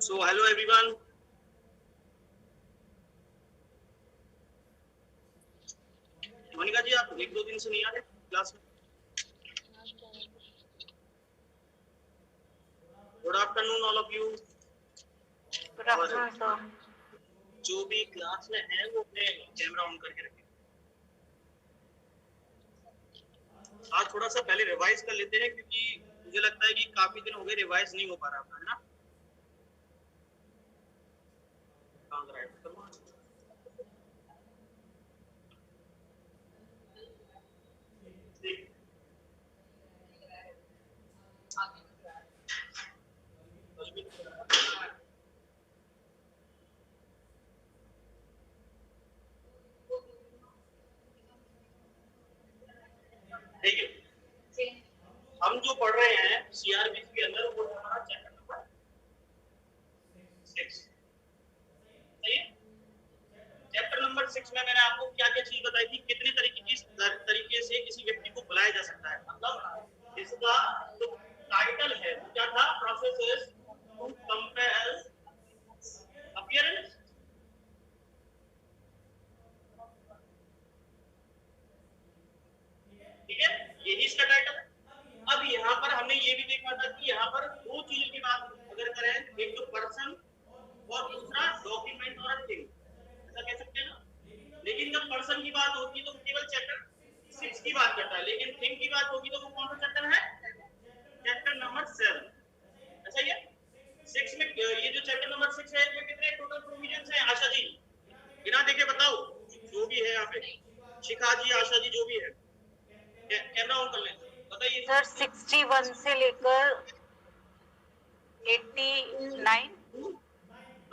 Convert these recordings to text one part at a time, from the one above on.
So hello everyone. Monika जी आप एक दो दिन से नहीं आ रहे क्लास में. Good afternoon all of you. Good afternoon sir. जो भी क्लास में है वो अपने कैमरा ऑन करके रखें. आज थोड़ा सा पहले रिवाइज कर लेते हैं क्योंकि मुझे लगता है कि काफी दिन हो गए रिवाइज नहीं हो पा रहा है ना. ठीक है, हम जो पढ़ रहे हैं सीआरबी के अंदर वो हमारा चैप्टर नंबर 6. सही है. चैप्टर नंबर 6 में मैंने आपको क्या क्या चीज बताई थी, कितने तरीके से किसी व्यक्ति को बुलाया जा सकता है. मतलब इसका जो टाइटल है क्या था, प्रोसेस टू कंपेयर अपीयरेंस. ठीक है, यही इसका टाइटल है. अब यहाँ पर हमने ये भी देखा था कि यहाँ पर दो चीजों की बात अगर करें, एक तो पर्सन और दूसरा डॉक्यूमेंट और थिंग, ऐसा कह सकते हैं ना. लेकिन जब पर्सन की बात होती है तो केवल चैप्टर 6 की बात करता है, लेकिन थिंग की बात होगी तो वो कौन सा चैप्टर है, चैप्टर नंबर 7. ऐसा ही है. 6 में ये जो चैप्टर नंबर 6 है इसमें कितने टोटल प्रोविजंस हैं आशा जी, बिना देखे बताओ. जो भी है यहाँ पे शिखा जी, आशा जी, जो भी है कैमरा ऑन कर लें. बताइए सर 61 से लेकर 89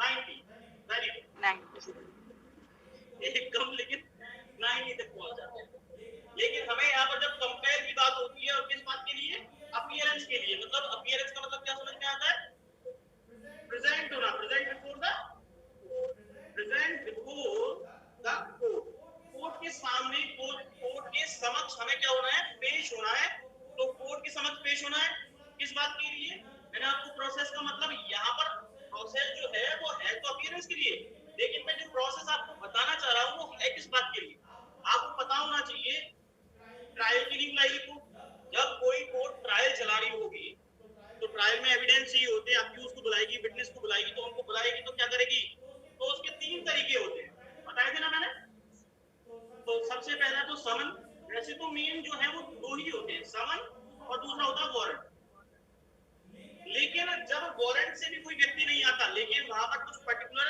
90. Very good. 90 एकदम, लेकिन 90 तक पहुंच जाते हैं. लेकिन हमें यहाँ पर जब कंपेयर की बात होती है और किस बात के लिए, अपीयरेंस के लिए. मतलब अपीयरेंस का मतलब क्या समझ में आता है, प्रेजेंट होना, present before the court. Court के सामने, कोर्ट के समक्ष हमें क्या होना है, पेश होना है. तो कोर्ट के समक्ष पेश होना है किस बात के लिए, मैंने आपको प्रोसेस का मतलब यहाँ पर प्रोसेस जो है वो है तो अपीयरेंस के लिए, लेकिन मैं जो प्रोसेस आपको बताना चाह रहा हूँ वो है किस बात के लिए, आपको पता होना चाहिए. ट्रायल के लिए बुलाएगी कोर्ट. जब कोई कोर्ट ट्रायल चला रही होगी तो ट्रायल में एविडेंस ही होते हैं, अक्यूज को बुलाएगी, विटनेस को बुलाएगी. तो हमको बुलाएगी तो क्या करेगी, तो उसके 3 तरीके होते हैं, बताए थे ना मैंने. तो सबसे पहला तो समन. वैसे तो मेन जो है वो दो ही होते हैं, समन और दूसरा होता है वारंट. लेकिन जब वारंट से भी कोई व्यक्ति नहीं आता, लेकिन वहां पर कुछ पर्टिकुलर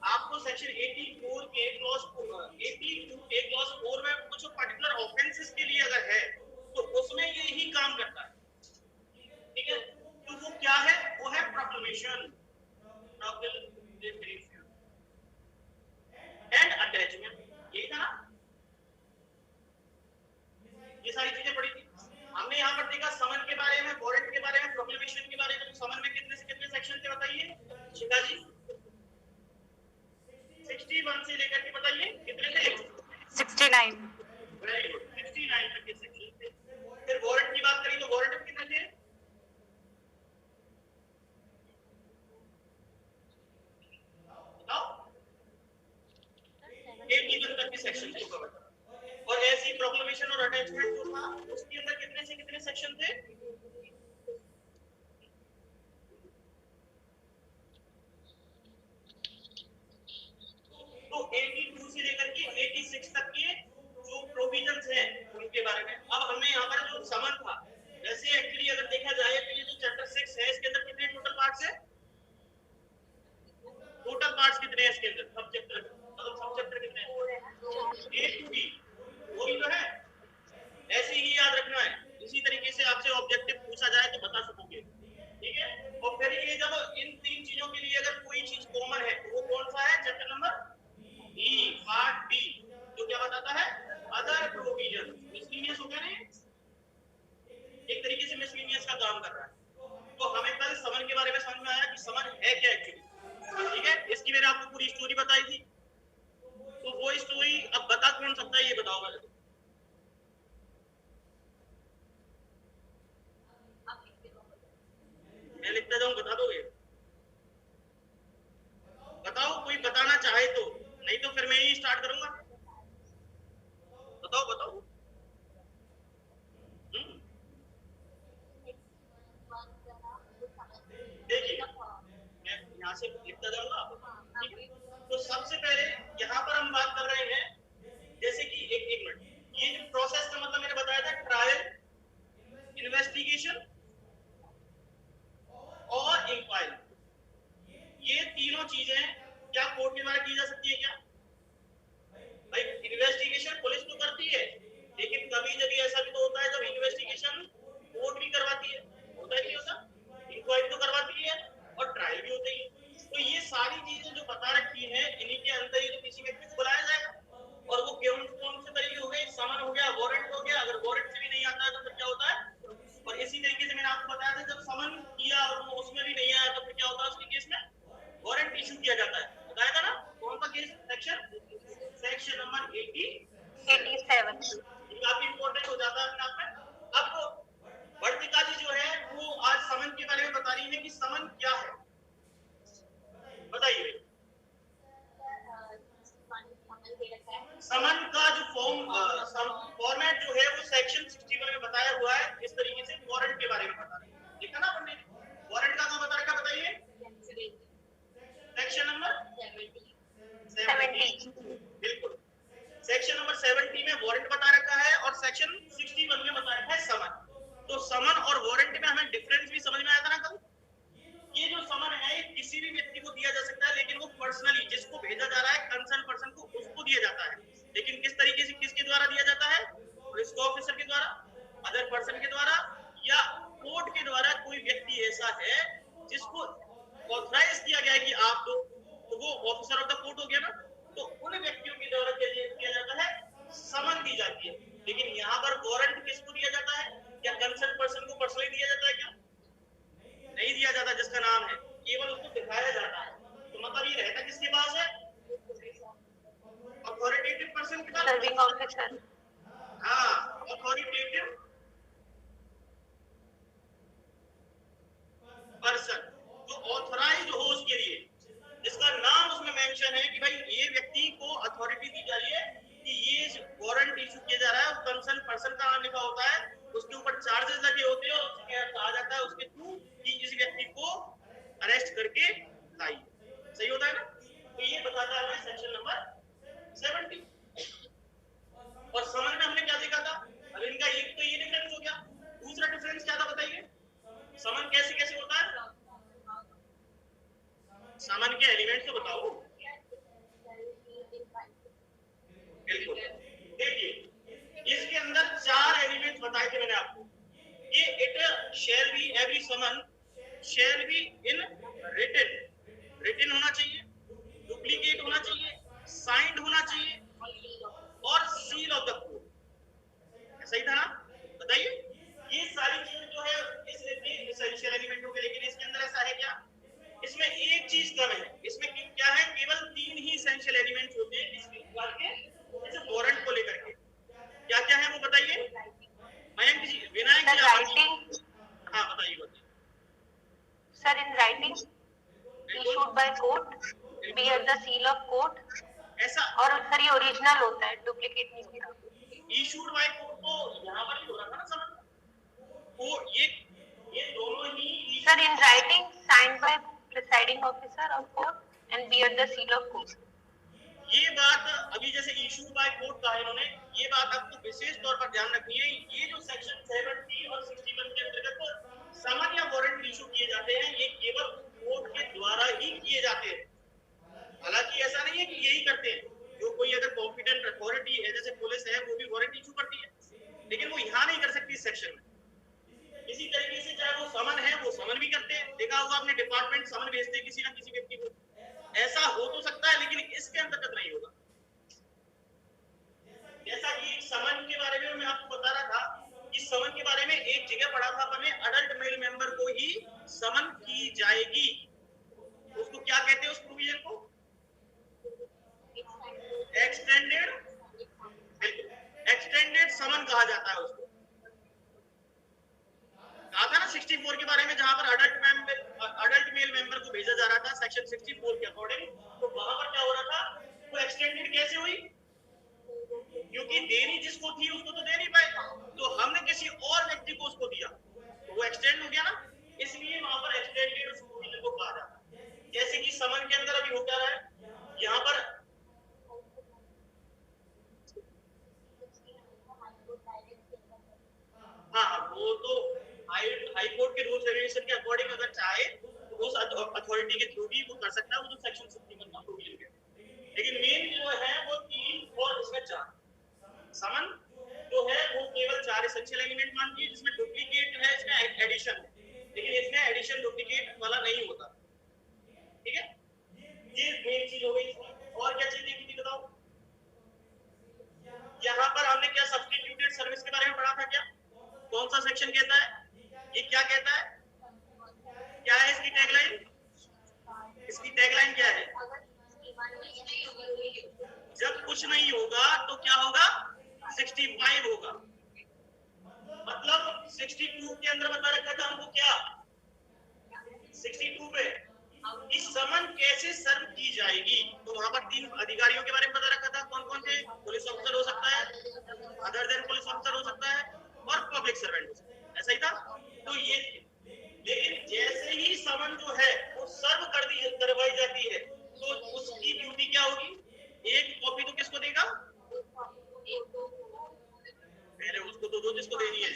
आपको सेक्शन 84 के क्लॉज 82 के क्लॉज 4 में कुछ पर्टिकुलर ऑफेंसेस के लिए अगर है तो उसमें ये ही काम करता है. ठीक है, तो वो क्या है, वो है प्रोक्लेमेशन, एंड अटैचमेंट. यही था ना, ये सारी चीजें पढ़ी थी हमने. यहाँ पर देखा समन के बारे में, वारंट के बारे में, प्रोक्लेमेशन के बारे में. तो समन में कितने से कितने सेक्शन थे बताइए शिखा जी. 61 से लेकर के बताइए कितने थे, 69. वेरी गुड, 69 तक के सेक्शन थे. फिर वारंट की बात करी तो वारंट में कितने थे, बताओ. 81 तक के सेक्शन थे. और ऐसी प्रोक्लेमेशन और अटैचमेंट जो था उसके अंदर कितने से कितने सेक्शन थे, तो 82 से लेकर के 86 तक के जो प्रोविजंस हैं उनके बारे में. अब हमने यहाँ पर जो समन था, वैसे एक्चुअली अगर देखा जाए तो ये जो चैप्टर 6 है इसके अंदर कितने टोटल पार्ट्स है, टोटल पार्ट्स कितने हैं इसके अंदर, सब चैप्टर मतलब सब चैप्टर कितने हैं, ए टू बी. वही तो है, ऐसे ही याद रखना है. इसी तरीके से आपसे ऑब्जेक्टिव पूछा जाए तो बता सकोगे. ठीक है, और फिर ये जब इन 3 चीजों के लिए अगर कोई चीज कॉमन है तो वो कौन सा है, chapter number B, part B, जो क्या बताता है, अदर प्रोविजन. मिसलिनियस हो गया नहीं, से लिखता जाऊंगा आप, ठीक है। तो सबसे पहले यहाँ पर हम बात कर रहे हैं, जैसे कि एक मिनट, ये जो प्रोसेस का मतलब मैंने बताया था, ट्रायल, इन्वेस्टिगेशन और इंक्वायरी, ये तीनों चीजें क्या कोर्ट के द्वारा की जा सकती है? क्या भाई, इन्वेस्टिगेशन पुलिस तो करती है, लेकिन कभी जब ऐसा भी तो होता है जब इन्वेस्टिगेशन कोर्ट भी करवाती है, होता ही नहीं होता, इंक्वायरी तो करवाती है और ट्रायल भी होती है। तो ये सारी चीजें जो बता रखी हैं, इन्हीं के अंदर ही तो किसी व्यक्ति को बुलाया जाएगा, और वो कौन से तरीके हो गए, समन हो गया, वारंट हो गया। अगर वारंट से भी नहीं आता है तो फिर क्या होता है? और इसी तरीके से मैंने आपको बताया था, जब समन किया और वो उसमें भी नहीं आया तो फिर क्या होता है? उसके केस में वारंट इशू किया जाता है, बताया था ना? कौन सा केस? Section number 87। ये काफी इंपॉर्टेंट हो जाता है अपने आप में। अब वर्तिका जी जो है वो आज समन के बारे में बता रही है कि समन क्या है, बताइए। समन का जो फॉर्मेट जो है वो सेक्शन 61 में बताया हुआ है, इस तरीके से वारंट के बारे में बता रही है, देखा ना आपने? वारंट का कहाँ बता रखा, बताइए? सेक्शन नंबर 70, बिल्कुल। सेक्शन नंबर 70 में वारंट बता रखा है और सेक्शन 61 में बता रखा है समन। तो समन और वारंट में हमें डिफरेंस भी समझ में आया था ना कल? ये जो समन है ये किसी भी व्यक्ति को दिया जा सकता है, लेकिन वो पर्सनली जिसको भेजा जा रहा है, कंसर्न पर्सन को, उसको दिया जाता है। लेकिन किस तरीके से, किसके द्वारा दिया जाता है? पुलिस ऑफिसर के द्वारा, अदर पर्सन के द्वारा, या कोर्ट के द्वारा। कोई व्यक्ति ऐसा है जिसको ऑथराइज किया गया है कि आप दो, तो वो ऑफिसर ऑफ द कोर्ट हो गया ना। तो उन व्यक्तियों के द्वारा किया जाता है, समन दी जाती है। लेकिन यहाँ पर वारंट किसको दिया जाता है? क्या कंसर्न पर्सन को पर्सनली दिया जाता है? क्या नहीं दिया जाता, जिसका नाम है, केवल उसको दिखाया जाता है। तो मतलब ये रहता किसके पास है? अथॉरिटेटिव पर्सन के पास, सर्विंग ऑफिसर। हाँ, अथॉरिटेटिव पर्सन जो ऑथराइज्ड हो उसके लिए, जिसका नाम उसमें मेंशन है कि भाई ये व्यक्ति को अथॉरिटी दी जा रही है कि ये वारंट इशू किया जा रहा है, और कंसर्न पर्सन का नाम लिखा होता है, उसके ऊपर चार्जेस लगे होते हैं और उसके कहा जाता है उसके थ्रू कि इस व्यक्ति को अरेस्ट करके लाइए। सही होता है ना? तो ये बताता है सेक्शन नंबर 70। और समन में हमने क्या देखा था? अब इनका एक तो ये डिफरेंस हो गया, दूसरा डिफरेंस क्या था बताइए? समन कैसे कैसे होता है? समन के एलिमेंट तो बताओ। बिल्कुल, देखिए इसके अंदर 4 एलिमेंट्स बताए थे मैंने आपको। ये it shall be, every summon shall be in written होना चाहिए, डुप्लीकेट होना चाहिए, साइंड होना चाहिए और सील ऑफ द कोर्ट। सही था ना? बताइए। ये सारी चीजें जो है इस एसेंशियल एलिमेंट हो गए, लेकिन इसके अंदर ऐसा है क्या? इसमें एक चीज कम है। इसमें क्या है? केवल 3 ही एसेंशियल एलिमेंट्स होते हैं इस बात के, जैसे वारंट को लेकर के। क्या क्या है वो बताइए मयंक जी, विनायक जी। राइटिंग, हाँ बताइए। Sir in writing issued by court, bear the seal of court। ऐसा, और सर ये ओरिजिनल होता है, डुप्लीकेट नहीं होता। इशूड बाय कोर्ट तो यहाँ पर ही हो रहा था ना समझ वो, ये दोनों ही sir in writing signed by presiding officer of court and bear the seal of court। ये बात अभी जैसे इशू बाय कोर्ट कहा इन्होंने, ये बात आपको विशेष तौर पर ध्यान रखनी है। ये जो सेक्शन 70 और 61 के अंतर्गत समन या वारंट इशू किए जाते हैं, ये केवल कोर्ट के द्वारा ही किए जाते हैं। हालांकि ऐसा नहीं है कि यही करते हैं, जो कोई अगर कॉम्पिटेंट अथॉरिटी है जैसे पुलिस है, वो भी वारंट इशू करती है, लेकिन वो यहाँ नहीं कर सकती इस सेक्शन में। इसी तरीके से चाहे वो समन है, वो समन भी करते हैं। देखा होगा आपने, डिपार्टमेंट समन भेजते हैं किसी ना किसी व्यक्ति को। ऐसा हो तो सकता है, लेकिन इसके अंतर्गत नहीं होगा। जैसा कि समन के बारे में मैं आपको बता रहा था कि समन के बारे में एक जगह पढ़ा था अपने, अडल्ट मेल मेंबर को ही समन की जाएगी। उसको क्या कहते हैं उस प्रोविजन को? एक्सटेंडेड, बिल्कुल, एक्सटेंडेड समन कहा जाता है उसको। कहा था ना 64 के बारे में, जहां पर अडल्ट मेल मेंबर को भेजा जा रहा था सेक्शन 64 के अकॉर्डिंग। तो वहां पर क्या हो रहा था? वो एक्सटेंडेड कैसे हुई? क्योंकि देनी जिसको थी उसको तो दे नहीं पाए, तो हमने किसी और व्यक्ति को उसको दिया, तो वो एक्सटेंड हो गया ना। इसलिए वहां पर एक्सटेंडेड उस प्रोविजन को कहा जाता है। जैसे कि रेगुलेशन के अकॉर्डिंग अगर चाहे तो उस अथॉरिटी के थ्रू भी वो कर सकता है, वो जो सेक्शन 61 का प्रोविजन है। लेकिन मेन जो है वो 3 और इसमें 4 समन जो है वो केवल 4 एसेंशियल एलिमेंट मानती है, जिसमें डुप्लीकेट है, इसमें एडिशन है, लेकिन इसमें एडिशन डुप्लीकेट वाला नहीं होता। ठीक है, ये मेन चीज हो गई। और क्या चीज देखी थी बताओ? यहाँ पर हमने क्या सब्स्टिट्यूटेड सर्विस के बारे में पढ़ा था? क्या कौन सा सेक्शन कहता है? ये क्या कहता है? क्या है इसकी टैगलाइन? इसकी टैगलाइन क्या है? जब कुछ नहीं होगा तो क्या होगा? 65 होगा। मतलब 62 के अंदर बता रखा था हमको क्या? 62 पे कि समन कैसे सर्व की जाएगी, तो वहां पर 3 अधिकारियों के बारे में बता रखा था। कौन कौन थे? पुलिस ऑफिसर हो सकता है, अदर देन पुलिस ऑफिसर हो सकता है, और पब्लिक सर्वेंट हो सकता है। ऐसा ही था। तो ये, लेकिन जैसे ही समन जो है वो सर्व करवाई जाती है, तो उसकी ड्यूटी क्या होगी? एक कॉपी तो किसको देगा? पहले उसको तो दो जिसको देनी है।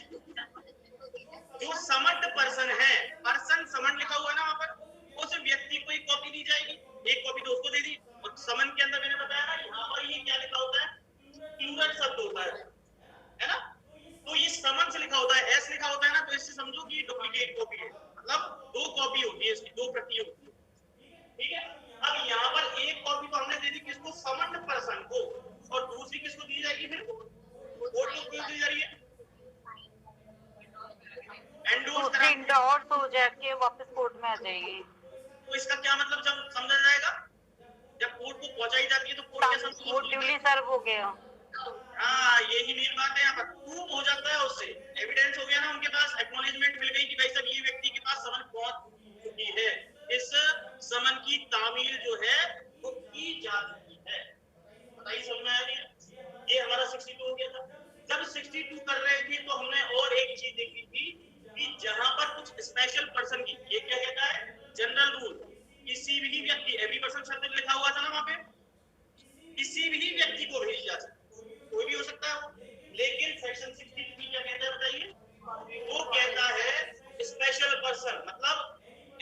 जो समन्ड पर्सन है, पर्सन समन लिखा हुआ ना वहां पर, उस व्यक्ति को एक कॉपी दी जाएगी, एक कॉपी तो उसको दे दी। और समन के अंदर मैंने बताया ना, यहाँ पर ये क्या लिखा होता है? प्लूरल शब्द होता है ना? तो ये समन से लिखा होता है, एस लिखा होता है ना, तो इससे समझो कि डुप्लीकेट कॉपी है, मतलब 2 कॉपी होती है इसकी, 2 प्रति होती है। ठीक है, अब यहाँ पर एक कॉपी तो हमने दे दी किसको? समन्ड पर्सन को, और दूसरी किसको दी जाएगी? फिर कोर्ट को क्यों दी जा रही है? एंडोर्स हो जाके वापस कोर्ट में आ जाएगी। तो इसका क्या मतलब जब समझा जाएगा? जब कोर्ट को पहुंचाई जाती है तो कोर्ट क्या समझेगी? वो ड्यूली सर्व हो गया। हाँ, यही मेन बात है। यहाँ पर प्रूफ हो जाता है, उससे एविडेंस हो गया ना, उनके पास एक्नॉलेजमेंट मिल गई कि भाई साहब ये व्यक्ति के पास समन पहुंच चुकी है, इस समन की तामील जो है वो की जा चुकी है। बताइए समझ में आया? ये हमारा 62 हो गया था। जब 62 कर रहे थे तो हमने और एक चीज देखी थी कि जहां पर कुछ स्पेशल पर्सन की, ये क्या कहता है? जनरल रूल, किसी भी व्यक्ति, एवरी पर्सन शब्द लिखा हुआ था ना वहां पे, किसी भी व्यक्ति को भेजी जा सकती, कोई भी हो सकता है वो। लेकिन सेक्शन 63 क्या कहता है बताइए? वो कहता है स्पेशल पर्सन, मतलब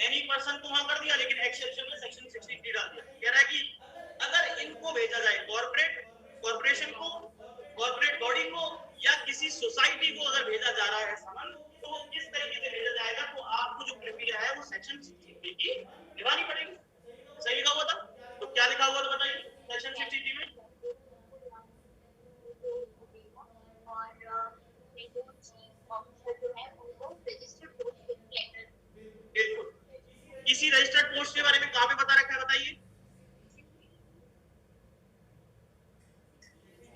एनी पर्सन को वहां कर दिया, लेकिन एक्सेप्शन में सेक्शन 63 डाल दिया। कह रहा है कि अगर इनको भेजा जाए, कॉर्पोरेशन को, कॉर्पोरेट बॉडी को, या किसी सोसाइटी को अगर भेजा जा रहा है समन, तो वो किस तरीके से भेजा जाएगा? तो आपको जो प्रक्रिया है वो सेक्शन 63 की निभानी पड़ेगी। सही लिखा हुआ था? तो क्या लिखा हुआ था बताइए सेक्शन 63 में? बिल्कुल। किसी रजिस्टर्ड पोस्ट के बारे में कहां पे बता रखा है बताइए?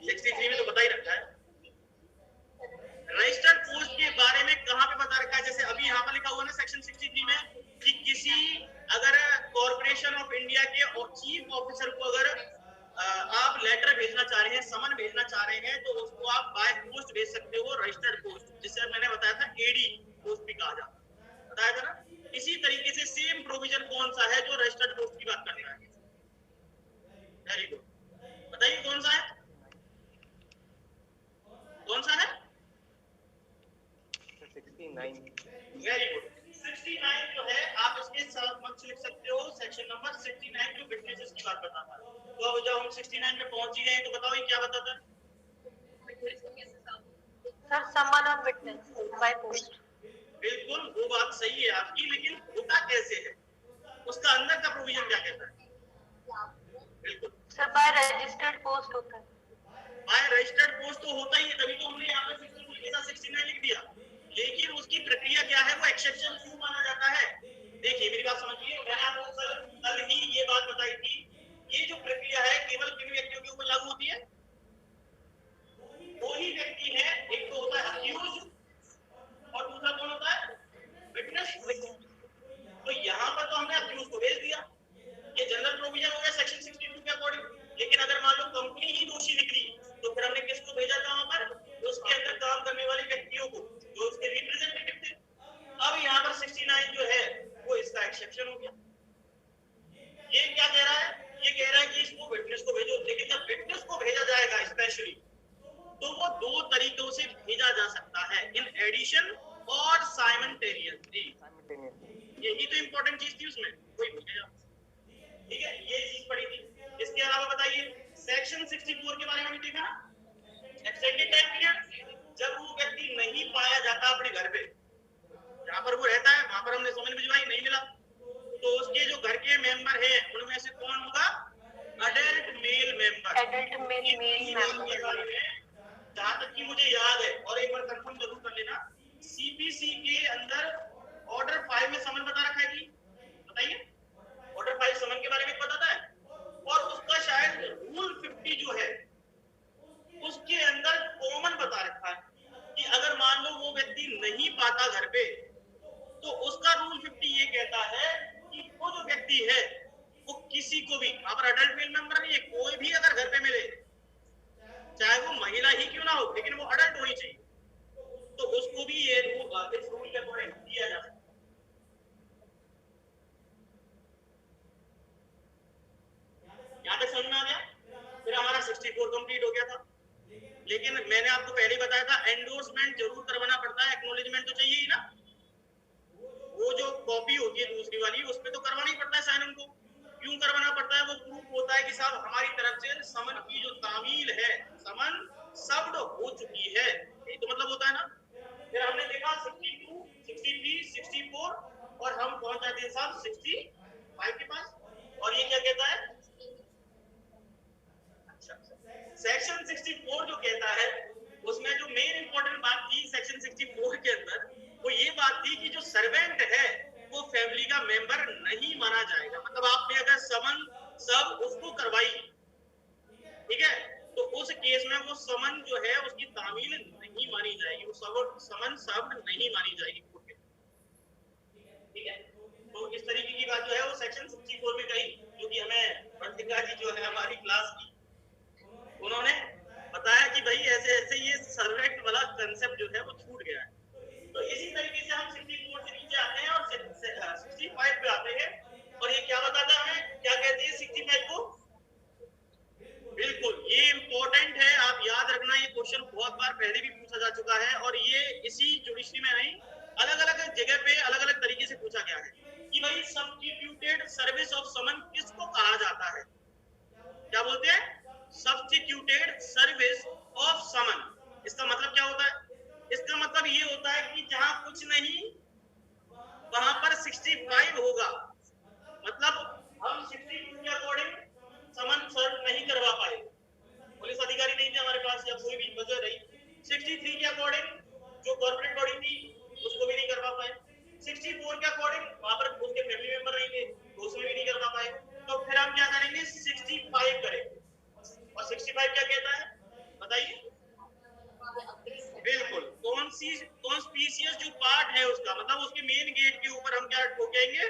63 में तो बता ही रखा है। रजिस्टर्ड पोस्ट के बारे में कहां पे बता रखा है? जैसे अभी यहाँ पर लिखा हुआ ना सेक्शन 63 में कि किसी अगर कॉर्पोरेशन ऑफ इंडिया के चीफ ऑफिसर को अगर आप लेटर भेजना चाह रहे हैं, समन भेजना चाह रहे हैं, तो उसको आप बाय पोस्ट भेज सकते हो, रजिस्टर्ड पोस्ट, जिसे मैंने बताया था एडी पोस्ट भी कहा जाता है, बताया था ना। इसी तरीके से सेम प्रोविजन कौन सा है जो रजिस्टर्ड पोस्ट की बात कर रहा है? वेरी गुड, बताइए कौन सा है? कौन सा है? 69। Very good. 69 जो है आप इसके समक्ष लिख सकते हो, सेक्शन नंबर 69 जो विटनेसेस की बात बताता है। तो अब जब हम 69 में पहुंच ही गए तो बताओ ये क्या बताता है? सर समन और विटनेस बाय पोस्ट। बिल्कुल, वो बात सही है आपकी, लेकिन होता कैसे है? उसका अंदर का प्रोविजन क्या कहता है? बिल्कुल सर बाय रजिस्टर्ड पोस्ट होता है। बाय रजिस्टर्ड पोस्ट तो होता ही है, तभी तो हमने यहाँ पे 69 लिख दिया। लेकिन उसकी प्रक्रिया क्या है? वो एक्सेप्शन क्यों माना जाता है? देखिए मेरी बात समझिए, मैंने आपको कल ही ये बात बताई थी, ये जो प्रक्रिया है केवल किन व्यक्तियों के ऊपर लागू होती है? दो ही व्यक्ति है, एक तो होता है अक्यूज और दूसरा कौन होता है? विटनेस। तो यहाँ पर तो हमने अक्यूज को भेज दिया, ये जनरल प्रोविजन हो गया सेक्शन 62 के अकॉर्डिंग। लेकिन अगर मान लो कंपनी ही दोषी निकली तो फिर हमने किसको भेजा था वहां पर? उसके अंदर काम करने वाले व्यक्तियों को, जो उसके रिप्रेजेंटेटिव थे। अब यहाँ पर 69 जो है वो इसका एक्सेप्शन हो गया। ये क्या कह रहा है? ये कह रहा है कि इसको विटनेस को भेजो, लेकिन जब विटनेस को भेजा जाएगा स्पेशली, तो वो 2 तरीकों से भेजा जा सकता है, इन एडिशन और साइमल्टेनियसली। यही तो इंपॉर्टेंट चीज थी उसमें, कोई भूल गया। ठीक है, ये चीज पड़ी थी। इसके अलावा बताइए सेक्शन 64 के बारे में भी देखा ना, एक्सटेंडेड टाइम पीरियड, जब वो व्यक्ति नहीं पाया जाता अपने घर पे, जहां पर वो रहता है वहां पर हमने समन भिजवाई, नहीं मिला, तो उसके जो घर के मेंबर हैं उनमें से कौन होगा, adult male member. Adult male member. जहां तक कि मुझे याद है, और एक बार कंफर्म जरूर कर लेना, सीपीसी के अंदर ऑर्डर 5 में समन बता रखा है कि, बताइए ऑर्डर 5 समन के बारे में बताता है, और उसका शायद रूल 50 जो है उसके अंदर कॉमन बता रखा है कि अगर मान लो वो व्यक्ति नहीं पाता घर पे, तो उसका रूल 50 ये कहता है कि वो जो व्यक्ति है वो किसी को भी, वहां पर अडल्ट मेल मेंबर नहीं है, कोई भी अगर घर पे मिले, चाहे वो महिला ही क्यों ना हो, लेकिन वो अडल्ट होनी चाहिए, तो उसको भी ये रूल, इस रूल के अकॉर्डिंग दिया जा सकता है। यहाँ तक समझ में आ गया? फिर हमारा 64 कंप्लीट हो गया था, लेकिन मैंने आपको पहले ही बताया था एंडोर्समेंट जरूर करवाना पड़ता है, एक्नॉलेजमेंट तो चाहिए ही ना। वो जो कॉपी होती है दूसरी वाली, उस पर तो करवाना ही पड़ता है साइन उनको। क्यों करवाना पड़ता है? वो प्रूफ होता है कि साहब हमारी तरफ से समन की जो तामील है, समन शब्द हो चुकी है, यही तो मतलब होता है ना। फिर हमने देखा 62, 63, 64 और हम पहुंच जाते हैं साहब 65 के पास, और ये क्या कहता है, अच्छा सेक्शन 64 जो कहता है, उसमें जो मेन इंपॉर्टेंट बात थी सेक्शन 64 के अंदर, वो ये बात थी कि जो सर्वेंट है वो फैमिली का मेंबर नहीं माना जाएगा। मतलब आपने अगर समन सब उसको करवाई, ठीक है, तो उस केस में वो समन जो है उसकी तामील नहीं मानी जाएगी, वो समन शब्द नहीं मानी जाएगी कोर्ट के, ठीक है। तो इस तरीके की बात जो है वो सेक्शन 64 में कही, जो कि हमें वर्तिका जी जो है हमारी क्लास की, उन्होंने बताया कि भाई ऐसे ऐसे ये सर्वेंट वाला कंसेप्ट जो है वो छूट गया है। तो इसी तरीके से हम 64 से नीचे आते हैं और 65 पे आते हैं, और ये क्या बताता है हमें, क्या कहते हैं 65 को, बिल्कुल ये इंपॉर्टेंट है, आप याद रखना, ये क्वेश्चन बहुत बार पहले भी पूछा जा चुका है, और ये इसी जुडिशरी में नहीं, अलग अलग जगह पे अलग अलग तरीके से पूछा गया है कि भाई सब्स्टिट्यूटेड सर्विस ऑफ समन किसको कहा जाता है, क्या बोलते हैं, सब्स्टिट्यूटेड सर्विस ऑफ समन। इसका मतलब क्या होता है? इसका मतलब ये होता है कि जहां कुछ नहीं वहां पर 65 होगा, मतलब हम 62 के अकॉर्डिंग समन सर्व नहीं करवा पाए, पुलिस अधिकारी नहीं थे हमारे पास या कोई भी वजह रही, 63 के अकॉर्डिंग जो कॉर्पोरेट बॉडी थी उसको भी नहीं करवा पाए, 64 के अकॉर्डिंग वहां पर उसके फैमिली मेंबर नहीं थे तो उसमें भी नहीं करवा पाए, तो फिर हम क्या करेंगे 65 करेंगे। और 65 क्या कहता है बताइए, बिल्कुल कॉन्स्पिशियस जो पार्ट है उसका, मतलब उसके मेन गेट के ऊपर हम क्या ठोकेंगे,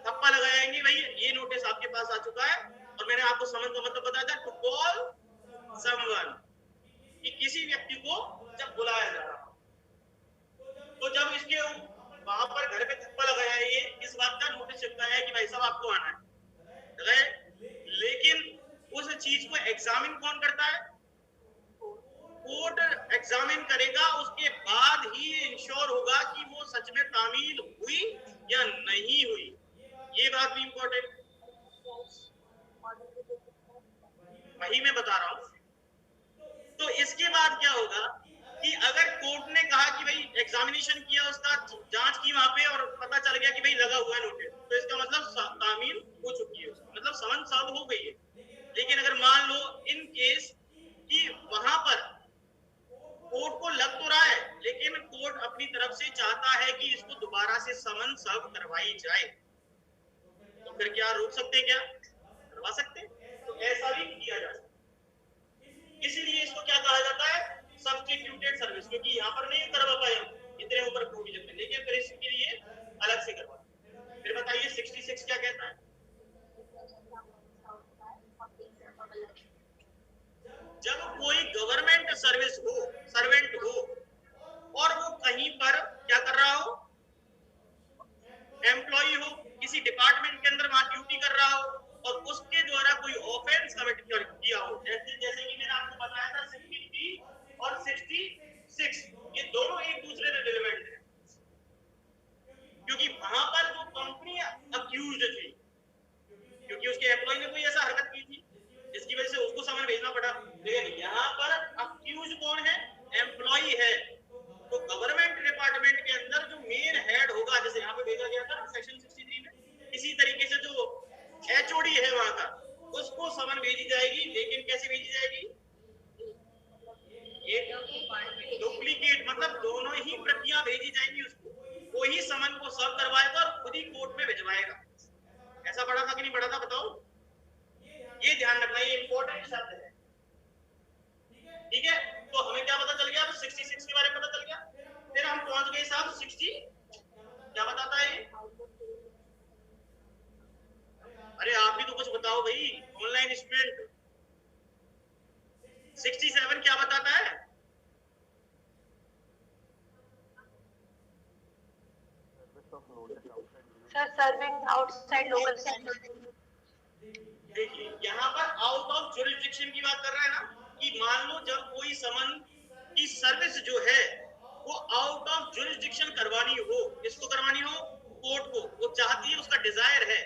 थप्पा लगाएंगे, भाई ये नोटिस आपके पास आ चुका है, और मैंने आपको समन का मतलब बताया था, टू कॉल समवन, कि किसी व्यक्ति को जब बुलाया जा रहा हो, तो जब इसके वहां पर घर पे थप्पा लगाया है, ये इस बात का नोटिस चिपका है कि भाई साहब आपको आना है, लेकिन उस चीज को एग्जामिन कौन करता है, कोर्ट एग्जामिन करेगा, उसके बाद ही इंश्योर होगा कि वो सच में तामील हुई या नहीं हुई, ये बात भी इंपॉर्टेंट, वही मैं बता रहा हूं। तो इसके बाद क्या होगा कि अगर कोर्ट ने कहा कि भाई एग्जामिनेशन किया, उसका जांच की वहां पे और पता चल गया कि भाई लगा हुआ है नोटिस, तो इसका मतलब तामील हो चुकी है, मतलब समन सर्व हो गई है। लेकिन अगर मान लो इन केस कि वहां पर कोर्ट को लग तो रहा है, लेकिन कोर्ट अपनी तरफ से चाहता है कि इसको दोबारा से समन सर्व करवाई जाए, तो फिर क्या रोक सकते, क्या करवा सकते, तो ऐसा भी किया जा सकता। इसीलिए इसको क्या कहा जाता है, सब्स्टिट्यूटेड सर्विस, क्योंकि यहाँ पर नहीं करवा पाए हम इतने ऊपर प्रोविजन में, लेकिन फिर इसके लिए अलग से करवा। फिर बताइए 66 क्या कहता है, जब कोई गवर्नमेंट सर्विस हो, सर्वेंट हो, और वो कहीं पर क्या कर रहा हो, एम्प्लॉई हो, किसी डिपार्टमेंट के अंदर वहां ड्यूटी कर रहा हो, और उसके द्वारा कोई ऑफेंस कमिट किया हो, जैसे कि मैंने आपको बताया था 63 और 66, ये दोनों एक दूसरे से रिलेवेंट है। 60 क्या बताता है ये? अरे आप भी तो कुछ बताओ भाई, ऑनलाइन स्टूडेंट। 67 क्या बताता है? Sir serving outside local centre. देखिए यहाँ पर आउट ऑफ जुरिस्डिक्शन की बात कर रहा है ना, कि मान लो जब कोई समन की सर्विस जो है वो आउट ऑफ जुरिस्डिक्शन करवानी हो, किसको करवानी हो? कोर्ट को। वो चाहती है, उसका डिजायर है,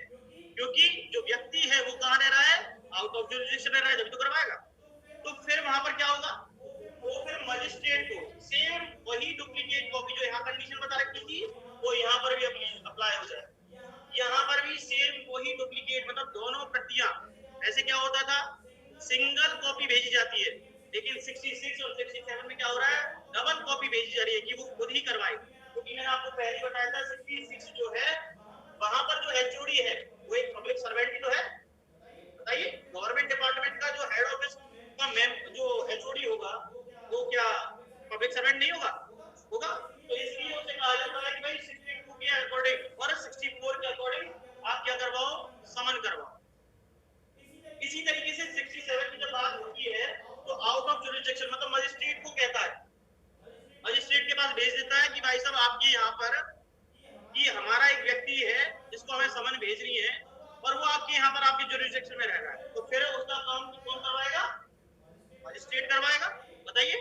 क्योंकि जो व्यक्ति है वो कहाँ रह रहा है? आउट ऑफ जुरिस्डिक्शन रह रहा है, जब तो करवाएगा। तो फिर वहां पर क्या होगा? वो फिर मजिस्ट्रेट को सेम वही डुप्लीकेट कॉपी जो यहाँ कंडीशन बता रखी थी वो यहाँ पर भी अप्लाई हो जाए। यहाँ पर भी सेम वही डुप्लीकेट, मतलब दोनों प्रतियां। ऐसे क्या होता था, सिंगल कॉपी भेजी जाती है, लेकिन 66 और 67 में क्या हो रहा है? डबल कॉपी भेजी जा रही है कि वो खुद ही करवाए। क्योंकि मैंने आपको पहले बताया था 66 जो है वहां पर जो एचओडी है वो एक पब्लिक सर्वेंट ही तो है। बताइए, गवर्नमेंट डिपार्टमेंट का जो हेड ऑफिस का जो एचओडी होगा वो क्या पब्लिक सर्वेंट नहीं होगा? होगा। तो इसलिए उसे कहा जाता है कि भाई 62 के अकॉर्डिंग और 64 के अकॉर्डिंग आप क्या करवाओ? समन करवाओ। इसी तरीके से 67 की जब बात होती है तो आउट ऑफ जुरिस्डिक्शन मतलब मजिस्ट्रेट को कहता है, मजिस्ट्रेट के पास भेज देता है कि भाई साहब आपके यहाँ पर कि हमारा एक व्यक्ति है जिसको हमें समन भेजनी है और वो आपके यहाँ पर आपके जुरिस्डिक्शन में रह रहा है, तो फिर उसका काम कौन करवाएगा? मजिस्ट्रेट करवाएगा। बताइए।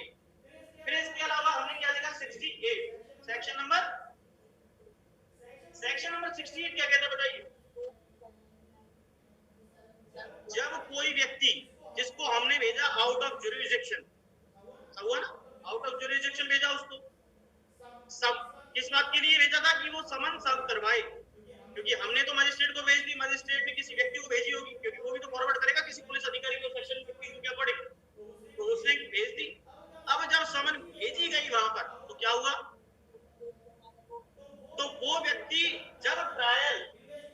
फिर इसके अलावा हमने क्या देखा? 68 सेक्शन नंबर 68 क्या कहता है? बताइए। जब कोई व्यक्ति जिसको हमने भेजा आउट ऑफ जुरिस्डिक्शन, हुआ ना, आउट ऑफ जुरिस्डिक्शन भेजा उसको, सब किस बात के लिए भेजा था? कि वो समन सर्व करवाए, क्योंकि हमने तो मजिस्ट्रेट को भेज दी, मजिस्ट्रेट ने किसी व्यक्ति को भेजी होगी, क्योंकि वो भी तो फॉरवर्ड करेगा किसी पुलिस अधिकारी को सेक्शन 52 के अकॉर्डिंग, तो उसने भेज दी। अब जब समन भेजी गई वहां पर तो क्या हुआ? तो वो व्यक्ति जब ट्रायल,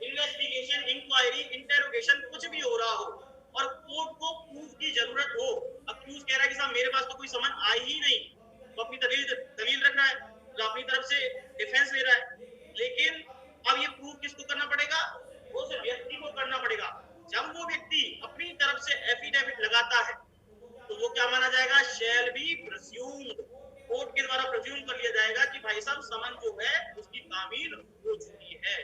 इन्वेस्टिगेशन, इंक्वायरी, इंटेरोगेशन कुछ भी हो रहा हो और कोर्ट को प्रूफ की जरूरत हो, अक्यूज कह रहा है कि साहब मेरे पास तो कोई समन आई ही नहीं, तो अपनी दलील रख रहा है, तो अपनी तरफ से डिफेंस ले रहा है, लेकिन अब ये प्रूफ किसको करना पड़ेगा? उस व्यक्ति को करना पड़ेगा। जब वो व्यक्ति अपनी तरफ से एफिडेविट लगाता है तो वो क्या माना जाएगा? Shall be presumed. कोर्ट के द्वारा प्रिज्यूम कर लिया जाएगा कि भाई साहब समन जो है उसकी तामील हो चुकी है,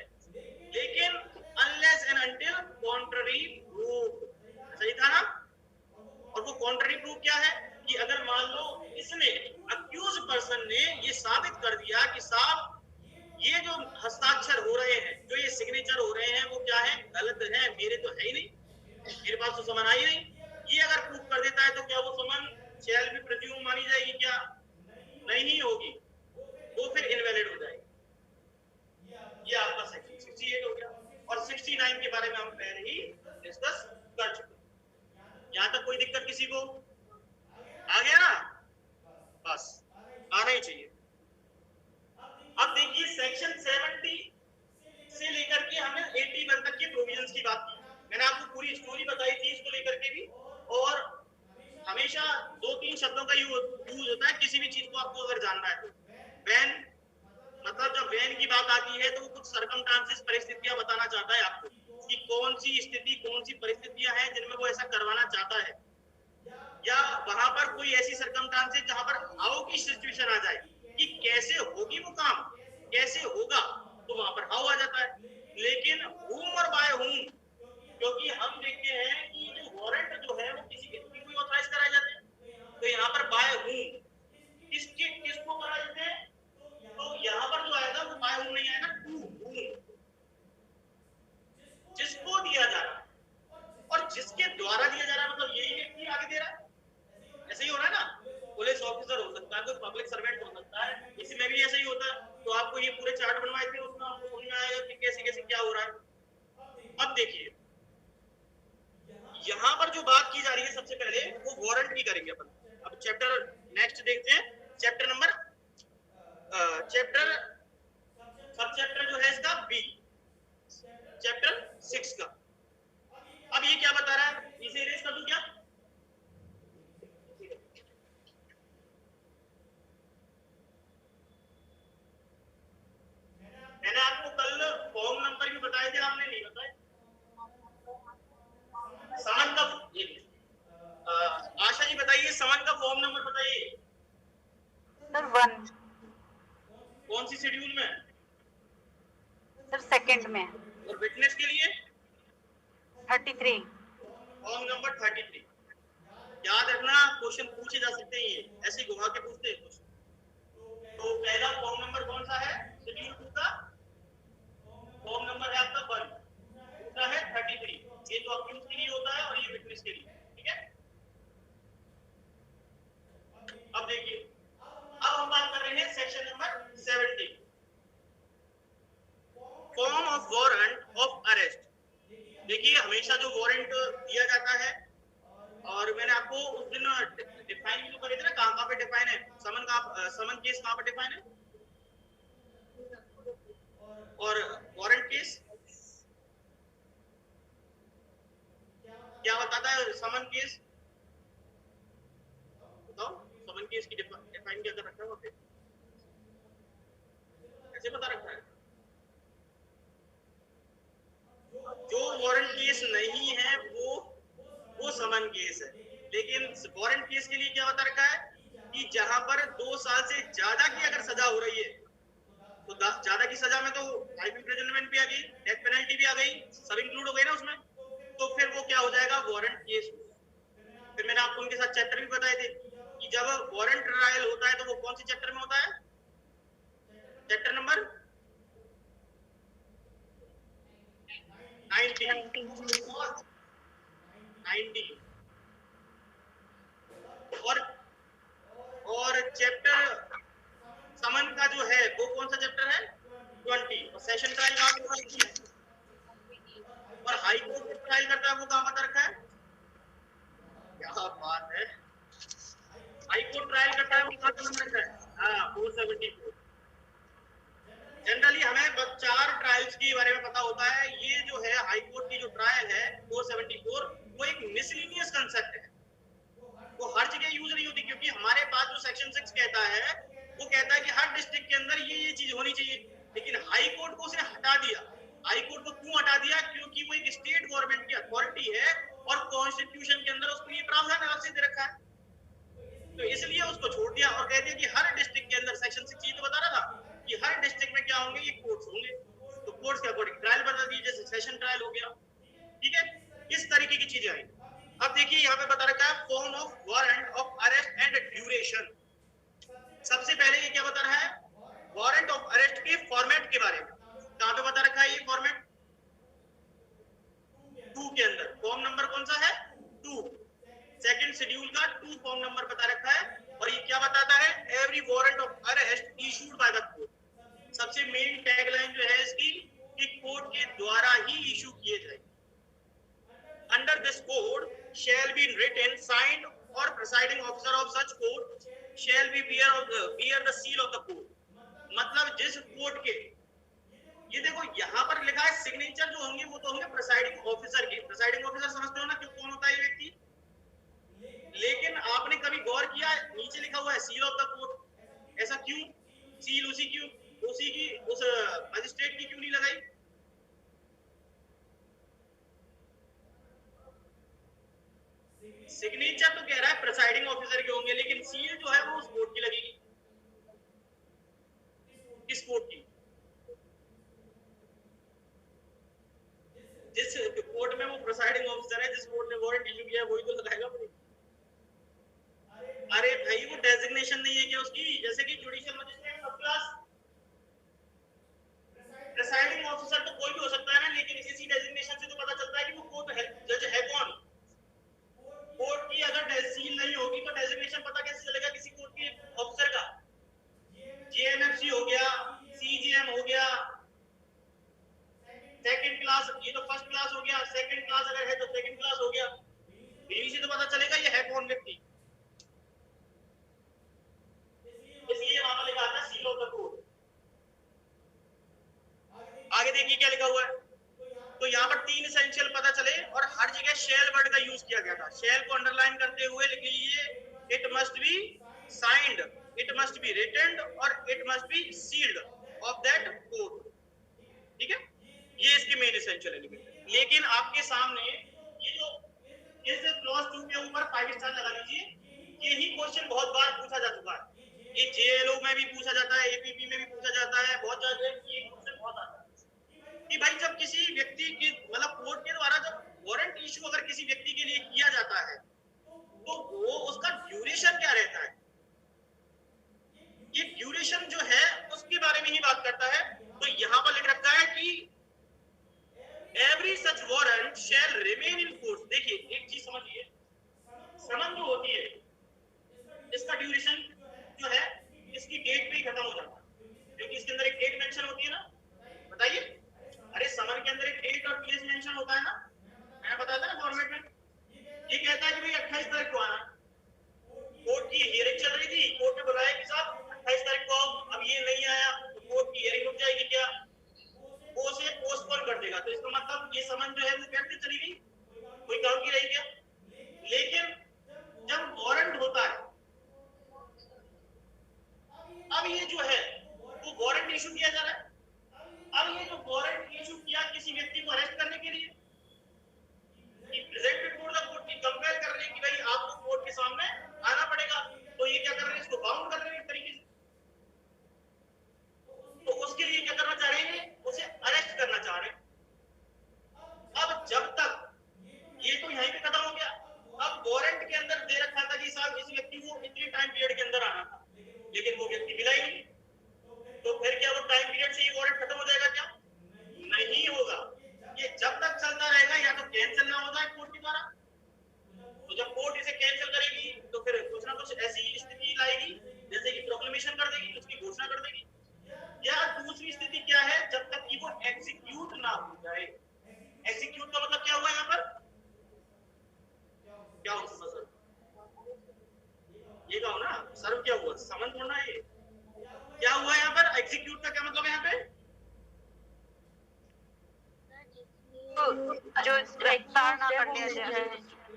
लेकिन unless and until contrary proof. सही था ना? और वो कॉन्ट्ररी प्रूफ क्या है? कि अगर मान लो इसने, अक्यूज पर्सन ने ये साबित कर दिया कि साहब ये जो हस्ताक्षर हो रहे हैं, जो ये सिग्नेचर हो रहे हैं वो क्या है? गलत है, मेरे तो है ही नहीं, मेरे पास तो समन आई नहीं, ये अगर प्रूफ कर देता है तो क्या वो समन शैल बी प्रिज्यूम मानी जाएगी? क्या नहीं होगी, वो फिर इनवैलिड हो जाएगी। ये आपका सेक्शन 68 हो गया। और 69 के बारे में हम पहले ही डिस्कस कर चुके। यहां तक कोई दिक्कत किसी को? आ गया ना? बस आना ही चाहिए। अब देखिए सेक्शन 70 से लेकर के हमने 81 तक के प्रोविजंस की बात की। मैंने आपको पूरी स्टोरी बताई थी इसको लेकर के भी, और हमेशा 2-3 शब्दों का यूज होता है किसी भी चीज को आपको अगर जानना है तो। व्हेन मतलब जब व्हेन की बात आती है तो वो कुछ सर्कमस्टांसेस, परिस्थितियां बताना चाहता है आपको कि कौन सी स्थिति, कौन सी परिस्थितियां हैं जिनमें वो ऐसा करवाना चाहता है, या वहां पर कोई ऐसी सर्कमस्टांसेस जहां पर हाउ की सिचुएशन आ जाए कि कैसे होगी वो काम, कैसे होगा, तो वहां पर हाउ आ जाता है। लेकिन हुम और बाय हुम, क्योंकि हम देखते हैं कि जो वारंट जो है वो किसी व्यक्ति को ऑथराइज कराए जाते हैं, तो यहाँ पर बाय हुम किसको करा जाते हैं? तो यहाँ पर जो आएगा वो बाय हुम नहीं आएगा, टू हुम, जिसको दिया जा रहा है और जिसके द्वारा दिया जा रहा है, मतलब यही व्यक्ति आगे दे रहा है। ऐसे ही हो रहा है ना, पुलिस ऑफिसर हो सकता है, कोई पब्लिक सर्वेंट हो सकता है, इसमें भी ऐसा ही होता है। तो आपको ये पूरे चार्ट बनवाए थे, उसमें आपको समझ में आएगा कि कैसे कैसे क्या हो रहा है। अब देखिए यहाँ पर जो बात की जा रही है सबसे पहले वो वारंट की करेंगे अपन। अब चैप्टर नेक्स्ट देखते हैं, चैप्टर नंबर सब चैप्टर जो है इसका बी, चैप्टर 6 का। अब ये क्या बता रहा है? इसे इरेज कर दूं क्या? 1। कौन सी शेड्यूल में? सर सेकंड में। और विटनेस के लिए 33। Form number 33। याद रखना, क्वेश्चन पूछे जा सकते हैं, ये ऐसे ही घुमा के पूछते हैं क्वेश्चन। तो पहला फॉर्म नंबर कौन सा है शेड्यूल 2 का? फॉर्म नंबर है आपका 1, दूसरा है 33। ये तो अक्यूज के लिए होता है और ये विटनेस के लिए, ठीक है। अब देखिए, अब हम बात कर रहे हैं section number 70, form of warrant of arrest. देखिए, हमेशा जो वारंट दिया जाता है, और मैंने आपको उस दिन डिफाइन जो करे थे ना, कहां पे डिफाइन है समन केस कहां पे डिफाइन है, और वारंट केस क्या बताता है? समन केस बताओ, समन केस की डिफाइन क्या कर रखा है वहां पे? ऐसे बता रखा है, जो वारंट केस नहीं है वो समन केस है। लेकिन वारंट केस के लिए क्या बता रखा है कि जहां पर 2 साल से ज्यादा की अगर सजा हो रही है, तो ज्यादा की सजा में तो लाइफ इम्प्रिजनमेंट भी आ गई, डेथ पेनल्टी भी आ गई, सब इंक्लूड हो गए ना उसमें। तो फिर वो क्या हो जाएगा? Warrant case. फिर मैंने आपको उनके साथ चैप्टर भी बताए थे कि जब वारंट ट्रायल होता है तो वो कौन सी चैप्टर में होता है? चैप्टर नंबर 90 और चैप्टर समन का जो है वो कौन सा चैप्टर है? 20। और सेशन ट्रायल कहाँ पे होता है? और हाई कोर्ट जो ट्रायल करता है वो कहाँ बता रखा है? क्या बात है, हाई कोर्ट ट्रायल करता है वो कहाँ बता रखा है? हाँ, 474। जनरली हमें 4 ट्रायल्स के बारे में पता होता है। ये जो है हाई कोर्ट की जो ट्रायल है 474, वो एक मिसलिनियस कंसेप्ट है, वो हर जगह यूज नहीं होती, क्योंकि हमारे पास जो सेक्शन 6 कहता है वो कहता है कि हर डिस्ट्रिक्ट के अंदर ये चीज होनी चाहिए। लेकिन हाई कोर्ट को उसने हटा दिया। हाई कोर्ट को क्यों हटा दिया? क्योंकि वो एक स्टेट गवर्नमेंट की अथॉरिटी है और कॉन्स्टिट्यूशन के अंदर उसको ये प्रावधान अलग से दे रखा है, तो इसलिए उसको छोड़ दिया और कह दिया कि हर डिस्ट्रिक्ट के अंदर सेक्शन 6 तो बता रहा था कि हर डिस्ट्रिक्ट में क्या होंगे? ये कोर्ट्स होंगे, तो कोर्ट्स के अकॉर्डिंग ट्रायल बता दिए, जैसे सेशन ट्रायल हो गया, ठीक है। इस तरीके की चीजें आई। अब देखिए, यहाँ पे बता रखा है form of warrant of arrest and duration. सबसे पहले ये क्या बता रहा है? वारंट ऑफ अरेस्ट के फॉर्मेट के बारे में। कहां पे बता रखा है ये फॉर्मेट? 2 के अंदर। फॉर्म नंबर कौन सा है? 2। सेकंड शेड्यूल का 2 फॉर्म नंबर बता रखा है। और ये क्या बताता है? Every warrant of arrest issued by the court. सबसे मेन टैगलाइन जो है इसकी कि कोर्ट के द्वारा ही इशू किए जाए। Under this code shall be written, signed or presiding officer of such court shall be bear the seal of the court। मतलब जिस कोर्ट के, ये देखो यहाँ पर लिखा है सिग्नेचर जो होंगे वो तो होंगे प्रिसाइडिंग ऑफिसर के। प्रिसाइडिंग ऑफिसर समझते हो ना कि कौन होता है ये व्यक्ति? लेकिन आपने कभी गौर किया, नीचे लिखा हुआ है सील ऑफ द कोर्ट। ऐसा क्यों? सील उसी की उस मजिस्ट्रेट की क्यों नहीं लगाई? सिग्नेचर तो कह रहा है प्रिसाइडिंग ऑफिसर के होंगे, लेकिन सील जो है वो उस कोर्ट की लगेगी। किस कोर्ट की? जिस कोर्ट में वो प्रिसाइडिंग ऑफिसर है, जिस कोर्ट ने वारंट इशू किया है, वही तो लगाएगा। अरे भाई, वो डेजिग्नेशन नहीं है क्या उसकी? जैसे कि जुडिशियल मजिस्ट्रेट सब क्लास, प्रिसाइडिंग ऑफिसर तो कोई भी हो सकता है ना, लेकिन इसी डेजिग्नेशन से तो पता चलता है कि वो कोर्ट है, जज है कौन। कोर्ट की अगर सील नहीं होगी तो डेजिग्नेशन पता कैसे चलेगा किसी कोर्ट के ऑफिसर का? जेएमएफसी हो गया, सीजीएम हो गया, सेकंड क्लास, ये तो फर्स्ट क्लास हो गया, सेकंड क्लास अगर है तो सेकंड क्लास हो गया, यही से तो पता चलेगा ये है कौन व्यक्ति। इसलिए वहां पर लिखा था सील ऑफ द कोर्ट। आगे देखिए क्या लिखा हुआ है। तो यहाँ पर 3 एसेंशियल पता चले और हर जगह शेल वर्ड का यूज किया गया था। शेल को अंडरलाइन करते हुए लिख लीजिए, it must be signed, it must be written और it must be sealed of that court. ठीक है, ये इसके मेन एसेंशियल एलिमेंट है। लेकिन आपके सामने ये जो इस क्लॉज 2 के ऊपर 5 स्टार लगा लीजिए, यही क्वेश्चन बहुत बार पूछा जा चुका है ये जेएलओ में भी पूछा जाता है, एपीपी में भी पूछा जाता है, बहुत ज्यादा ये क्वेश्चन बहुत आता है कि भाई जब किसी व्यक्ति की मतलब कोर्ट के द्वारा जब वारंट इशू अगर किसी व्यक्ति के लिए किया जाता है तो वो उसका ड्यूरेशन क्या रहता है। ये ड्यूरेशन जो है उसके बारे में ही बात करता है। तो यहाँ पर लिख रखा है कि every such warrant shall remain in force. देखिए एक चीज समझिए, समन जो होती है इसका ड्यूरेशन जो है इसकी डेट पे ही खत्म हो जाता है, क्योंकि इसके अंदर एक डेट मेंशन होती है ना। बताइए, अरे समन के अंदर एक डेट और प्लेस मेंशन होता है ना, मैंने बताया था ना फॉर्मेट में। ये कहता है कि भाई 28 तारीख को आना, कोर्ट की हियरिंग चल रही थी, कोर्ट ने बुलाया कि साहब 28 तारीख को आओ, अब ये नहीं आया तो कोर्ट की हियरिंग रुक जाएगी, क्या वो उसे पोस्टपोन कर देगा। तो इसका मतलब ये समन जो है वो कैसे चली गई, कोई काम की रही क्या। लेकिन जब वारंट होता है, अब ये जो है वो वारंट इशू किया जा रहा है। अब ये जो वारंट इशू किया किसी व्यक्ति को अरेस्ट करने के लिए, कि प्रेजेंट बिफोर द कोर्ट, की कंपेयर कर रहे हैं कि भाई आपको कोर्ट के सामने आना पड़ेगा, तो ये क्या कर रहे हैं, इसको बाउंड कर रहे हैं एक तरीके से। तो उसके लिए क्या करना चाह रहे हैं, उसे अरेस्ट करना चाह रहे हैं। अब जब तक ये तो यहीं पे खत्म हो गया, अब वारंट के अंदर दे रखा था कि साहब इस व्यक्ति को इतने टाइम पीरियड के अंदर आना था, लेकिन वो व्यक्ति मिला ही नहीं। तो फिर क्या वो टाइम पीरियड से ही वारंट खत्म हो जाएगा क्या, नहीं होगा। ये जब तक चलता रहेगा या तो कैंसिल ना हो जाए कोर्ट के द्वारा, तो जब कोर्ट इसे कैंसिल करेगी तो फिर कुछ ना कुछ ऐसी स्थिति लाएगी जैसे कि प्रोक्लेमेशन कर देगी, उसकी घोषणा कर देगी। या दूसरी स्थिति क्या है, जब तक कि वो एग्जीक्यूट ना हो जाए। एग्जीक्यूट का मतलब क्या हुआ यहाँ पर, क्या हुआ सर, ये कहो ना सर, क्या हुआ समझ थोड़ा है, क्या हुआ यहाँ पर, एग्जीक्यूट का क्या मतलब है यहाँ पे, जो गिरफ्तार ना कर लिया जाए,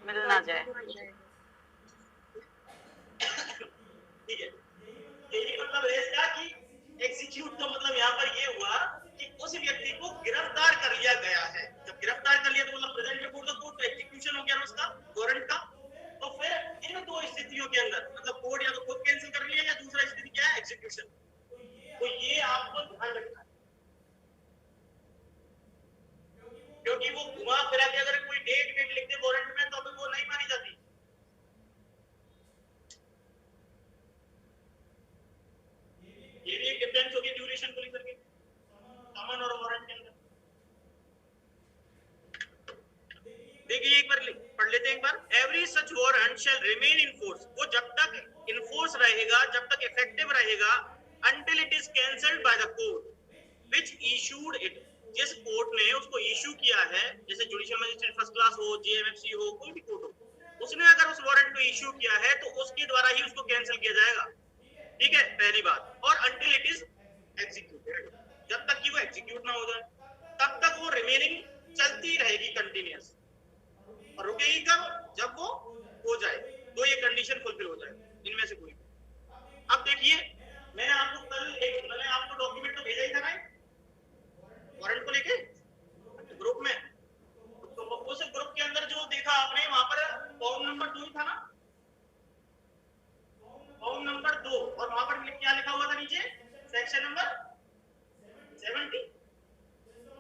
मिल ना जाए। ठीक है, यही मतलब है इसका कि एग्जीक्यूट का मतलब यहाँ पर ये हुआ कि उस व्यक्ति को गिरफ्तार कर लिया गया है। जब गिरफ्तार कर लिया तो मतलब present before the court, execution हो गया उसका वारंट का। तो फिर इन दो स्थितियों के अंदर मतलब कोर्ट या तो खुद कैंसिल कर लिया या दूसरा स्थिति क्या है, एग्जीक्यूशन। तो ये आपको ध्यान रखना है, क्योंकि वो घुमा फिरा के अगर कोई डेट वेट लिख दे वारंट में तो वो नहीं मानी जाती। ये भी एक डिफरेंस होगी ड्यूरेशन को लेकर के समन और वारंट के अंदर। देखिए एक बार पढ़ लेते हैं एक बार। Every such warrant shall remain in force, वो जब तक इन फोर्स रहेगा, जब तक इफेक्टिव रहेगा, until it is cancelled by the court which issued it। जिस कोर्ट ने उसको इशू किया है, जैसे जुडिशियल मजिस्ट्रेट फर्स्ट क्लास हो, जेएमएफसी हो, कोई भी कोर्ट हो, उसने अगर उस वारंट को इशू किया है तो उसके द्वारा ही उसको कैंसिल किया जाएगा। ठीक है, पहली बात। और until it is executed, जब तक कि वो एग्जीक्यूट ना हो जाए तब तक वो रिमेनिंग चलती रहेगी कंटिन्यूअस। और रुकेगी कब, जब वो हो जाए, तो ये कंडीशन फुलफिल हो जाए इनमें से कोई। अब देखिए मैंने आपको मैंने आपको डॉक्यूमेंट तो भेजा ही था ना वारंट को लेके ग्रुप में, तो उस ग्रुप के अंदर जो देखा आपने वहां पर फॉर्म नंबर 2 था ना, फॉर्म नंबर 2, और वहां पर क्या लिखा हुआ था नीचे, सेक्शन नंबर 70।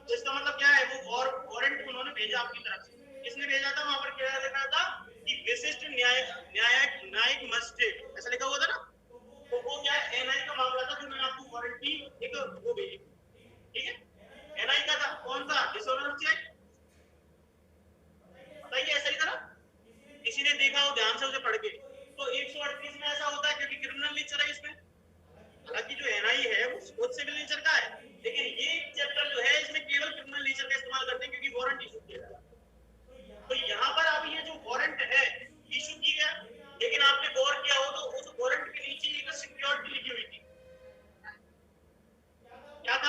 तो इसका मतलब क्या है, वो और वारंट उन्होंने भेजा आपकी तरफ से, किसने भेजा था, वहां पर क्या लिखा था कि विशिष्ट न्यायिक मजिस्ट्रेट, ऐसा लिखा हुआ था ना। तो वो क्या है, एनआई का मामला था, जो मैंने आपको वारंट की एक वो भेजी, ठीक है, एनआई का था। कौन सा, डिसऑनर चेक, बताइए ऐसा ही था ना, किसी ने देखा हो ध्यान से उसे पढ़ के। तो 138 में ऐसा होता है क्योंकि क्रिमिनल नेचर है इसमें, हालांकि जो एनआई है वो खुद सिविल नेचर का है, लेकिन ये चैप्टर जो है इसमें केवल क्रिमिनल नेचर का इस्तेमाल करते हैं क्योंकि वारंट इशू किया है। तो यहाँ पर अब ये जो वारंट है इशू की गया, लेकिन आपने गौर किया हो तो उस वारंट के नीचे एक सिक्योरिटी लिखी हुई थी, क्या था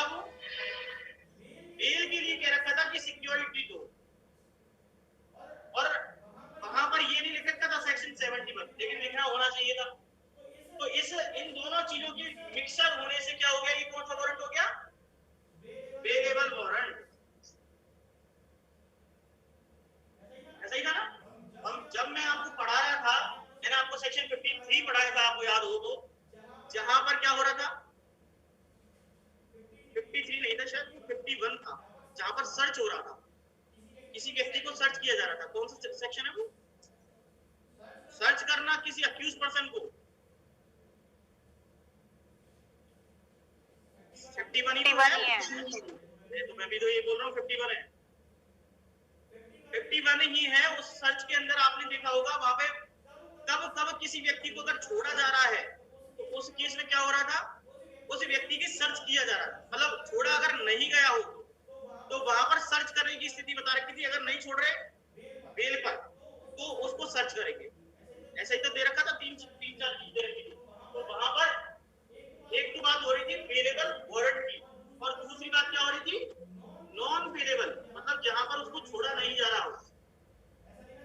हो रहा था, किसी व्यक्ति को सर्च किया जा रहा था, कौन सा सेक्शन है वो? सर्च करना किसी अक्यूज पर्सन को, 51 ही तो है। तो मैं भी तो ये बोल रहा हूँ 51 है, 51 ही है। उस सर्च के अंदर आपने देखा होगा वहां पे कब कब किसी व्यक्ति को अगर छोड़ा जा रहा है तो उस केस में क्या हो रहा था, उस व्यक्ति की सर्च किया जा रहा था। मतलब छोड़ा अगर नहीं गया हो तो वहां पर सर्च करने की स्थिति बता रखी थी। अगर नहीं छोड़ रहे बेल पर तो उसको सर्च करेंगे, ऐसा ही तो दे रखा था। तीन चार चीज दे रखी थी। तो वहां पर एक तो बात हो रही थी बेलेबल वारंट की, और दूसरी बात क्या हो रही थी, नॉन बेलेबल, मतलब जहां पर उसको छोड़ा नहीं जा रहा हो।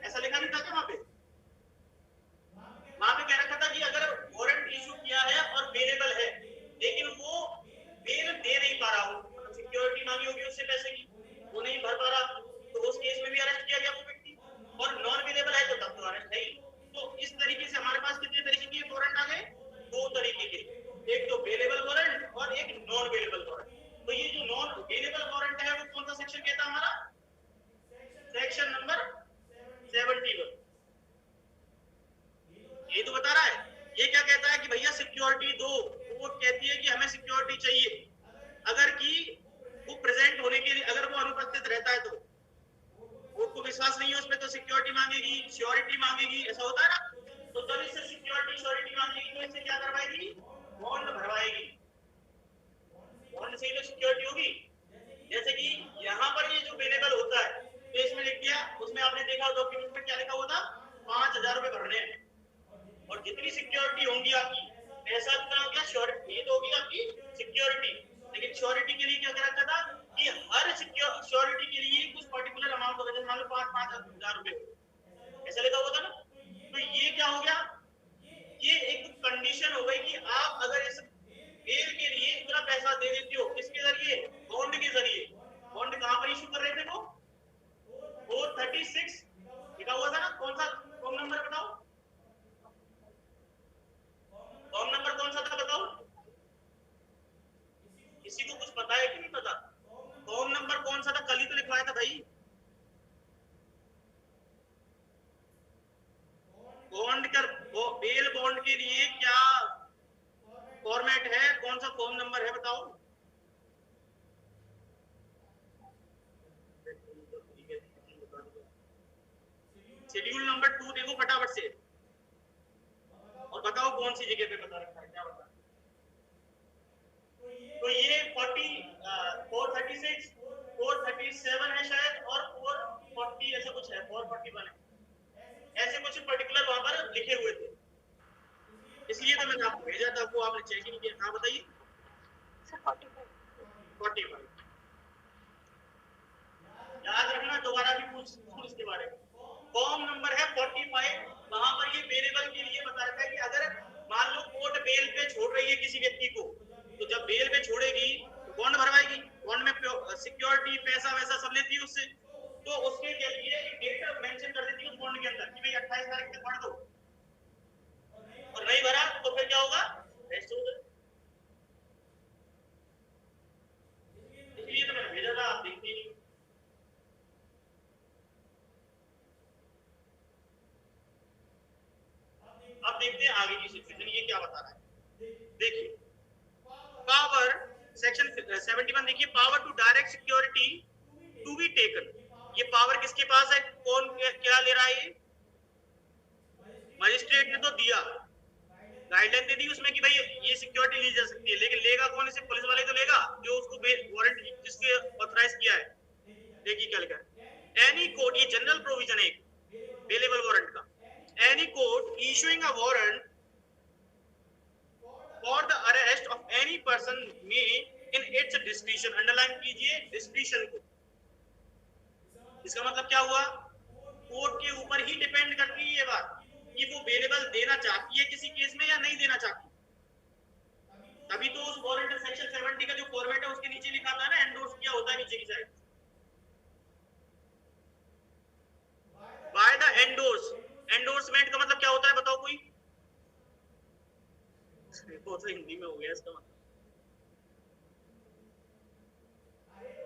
ऐसा लिखा नहीं था क्या वहां पे? वहां पे कह रखा था कि अगर वारंट इशू किया है और बेलेबल है लेकिन वो बेल दे नहीं पा रहा हो, मतलब सिक्योरिटी मांगी होगी उससे पैसे की, वो नहीं भर पा रहा, तो उस केस में भी अरेस्ट किया गया वो व्यक्ति। और नॉन बेलेबल है तो तब तो अरेस्ट नहीं। तो इस तरीके से हमारे पास कितने तरीके के वारंट आ गए? दो तरीके के, एक तो बेलेबल वारंट और एक नॉन बेलेबल वारंट। तो ये जो नॉन बेलेबल वारंट है वो कौन सा सेक्शन कहता है हमारा? Section number 71। ये तो बता रहा है। ये क्या कहता है कि भैया सिक्योरिटी दो, वो कहती है कि हमें सिक्योरिटी चाहिए। अगर कि वो प्रेजेंट होने के लिए अगर वो अनुपस्थित रहता है तो कोर्ट को विश्वास नहीं है उस पर तो सिक्योरिटी मांगेगी, श्योरिटी मांगेगी, ऐसा होता है ना। तो जब इससे सिक्योरिटी श्योरिटी मांगेगी तो इससे क्या करवाएगी? बॉन्ड भरवाएगी। बॉन्ड से ही तो सिक्योरिटी होगी। जैसे कि यहाँ पर ये जो बेलेबल होता है तो इसमें लिख दिया, उसमें आपने देखा डॉक्यूमेंट में क्या लिखा हुआ था, 5,000 रुपए भरने हैं। और जितनी सिक्योरिटी होंगी आपकी, पैसा कितना हो गया, श्योरिटी, ये तो होगी आपकी सिक्योरिटी। लेकिन श्योरिटी के लिए क्या कह रखा था कि हर श्योरिटी के लिए कुछ पर्टिकुलर अमाउंट होगा, जैसे मान लो 5,000 रुपए, ऐसा लिखा हुआ था ना। तो ये क्या हो गया, ये एक कंडीशन हो गई कि आप अगर इस बेल के लिए इतना पैसा दे देते हो, किसके जरिए? बॉन्ड के जरिए। बॉन्ड कहां पर इशू कर रहे थे वो? 436 लिखा हुआ था ना। कौन सा फॉर्म नंबर बताओ, फॉर्म नंबर कौन सा था बताओ? किसी को कुछ पता है कि नहीं पता? फॉर्म नंबर कौन सा था? कल ही तो लिखवाया था भाई। बॉन्ड कर बेल बॉन्ड के लिए क्या फॉर्मेट है, कौन सा फॉर्म नंबर है बताओ? शेड्यूल नंबर 2 देखो फटाफट से और बताओ कौन सी जगह पे बता रखा है, क्या बता? तो ये 436 437 है शायद, और 440 ऐसा कुछ है, 441 है, ऐसे कुछ पर्टिकुलर वहां पर लिखे हुए थे। इसलिए तो मैंने आपको भेजा था, आपको आपने चेक ही नहीं किया। हाँ बताइए। 45 याद रखना, दोबारा भी पूछ इसके बारे में। फॉर्म नंबर है 45। वहां पर ये बेलेबल के लिए बता रखा है कि अगर मान लो कोर्ट बेल पे छोड़ रही है किसी व्यक्ति को, तो जब बेल पे छोड़ेगी तो बॉन्ड भरवाएगी। बॉन्ड में सिक्योरिटी पैसा वैसा सब लेती है उससे, तो उसके लिए डेट मेंशन कर देती है उस बॉन्ड के अंदर कि भाई 28 तारीख तक भर दो, और नहीं भरा तो फिर क्या होगा? रेस्ट होगा। इसलिए तो मैंने भेजा था, आप देखते नहीं। अब देखते हैं आगे की सिचुएशन, ये क्या बता रहा है। देखिए पावर, सेक्शन 71 देखिए, power to direct security to be taken. ये पावर किसके पास है? कौन क्या ले रहा है? मजिस्ट्रेट ने तो दिया, गाइडलाइन दे दी उसमें कि भाई ये सिक्योरिटी ली जा सकती है, लेकिन लेगा कौन? इसे पुलिस वाले तो लेगा जो उसको वारंट जिसके ऑथराइज किया है। देखिए क्या लिखा है, एनी कोर्ट, ये जनरल प्रोविजन है बेलेबल वारंट का, any court issuing a warrant for the arrest of any person may in its discretion, underline कीजिए डिस्क्रिशन को। इसका मतलब क्या हुआ? कोर्ट के ऊपर ही डिपेंड करती है ये बात कि वो बेलेबल देना चाहती है किसी केस में या नहीं देना चाहती। तभी तो उस वारंट सेक्शन 70 का जो फॉर्मेट है उसके नीचे लिखा था ना, एंडोर्स किया होता है नीचे की side, by the endorse. Endorsement का मतलब क्या होता है बताओ कोई? बहुत तो हिंदी में हो गया इसका मतलब।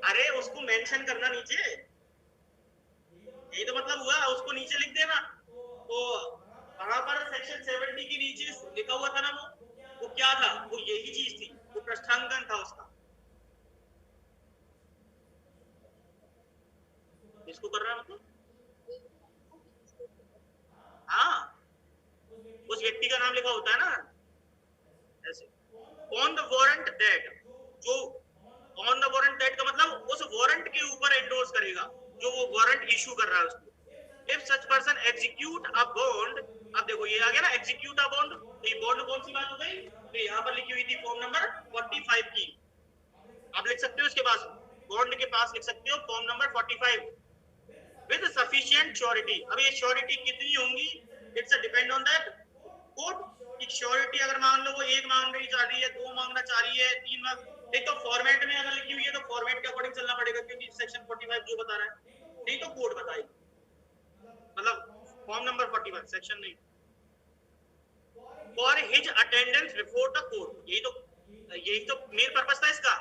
अरे उसको मेंशन करना नीचे, यही तो मतलब हुआ, उसको नीचे लिख देना। तो वहां पर सेक्शन 70 के नीचे लिखा हुआ था ना, वो क्या था, वो यही चीज थी, वो पृष्ठांकन था उसका। इसको कर रहा है मतलब, हाँ उस व्यक्ति का नाम लिखा होता है ना ऐसे। ऑन द वारंट दैट, जो ऑन द वारंट दैट का मतलब उस वारंट के ऊपर एंडोर्स करेगा जो वो वारंट इशू कर रहा है उसको। If such person execute a bond, अब देखो ये आ गया ना एग्जीक्यूट अ बॉन्ड, तो ये बॉन्ड कौन सी बात हो गई, तो यहाँ पर लिखी हुई थी फॉर्म नंबर 45 की, आप लिख सकते हो इसके पास, बॉन्ड के पास लिख सकते हो form number 45 with sufficient surety. अब ये श्योरिटी कितनी होंगी, it's depend on that court की श्योरिटी। अगर मान लो वो एक मांग रही चाह रही है, दो मांगना चाह रही है, तीन मांग, नहीं तो फॉर्मेट में अगर लिखी हुई है तो फॉर्मेट के अकॉर्डिंग चलना पड़ेगा, क्योंकि सेक्शन 45 जो बता रहा है, नहीं तो कोर्ट बताएगी, मतलब फॉर्म नंबर 41 सेक्शन नहीं। For his attendance before the court, यही तो मेन पर्पस था इसका,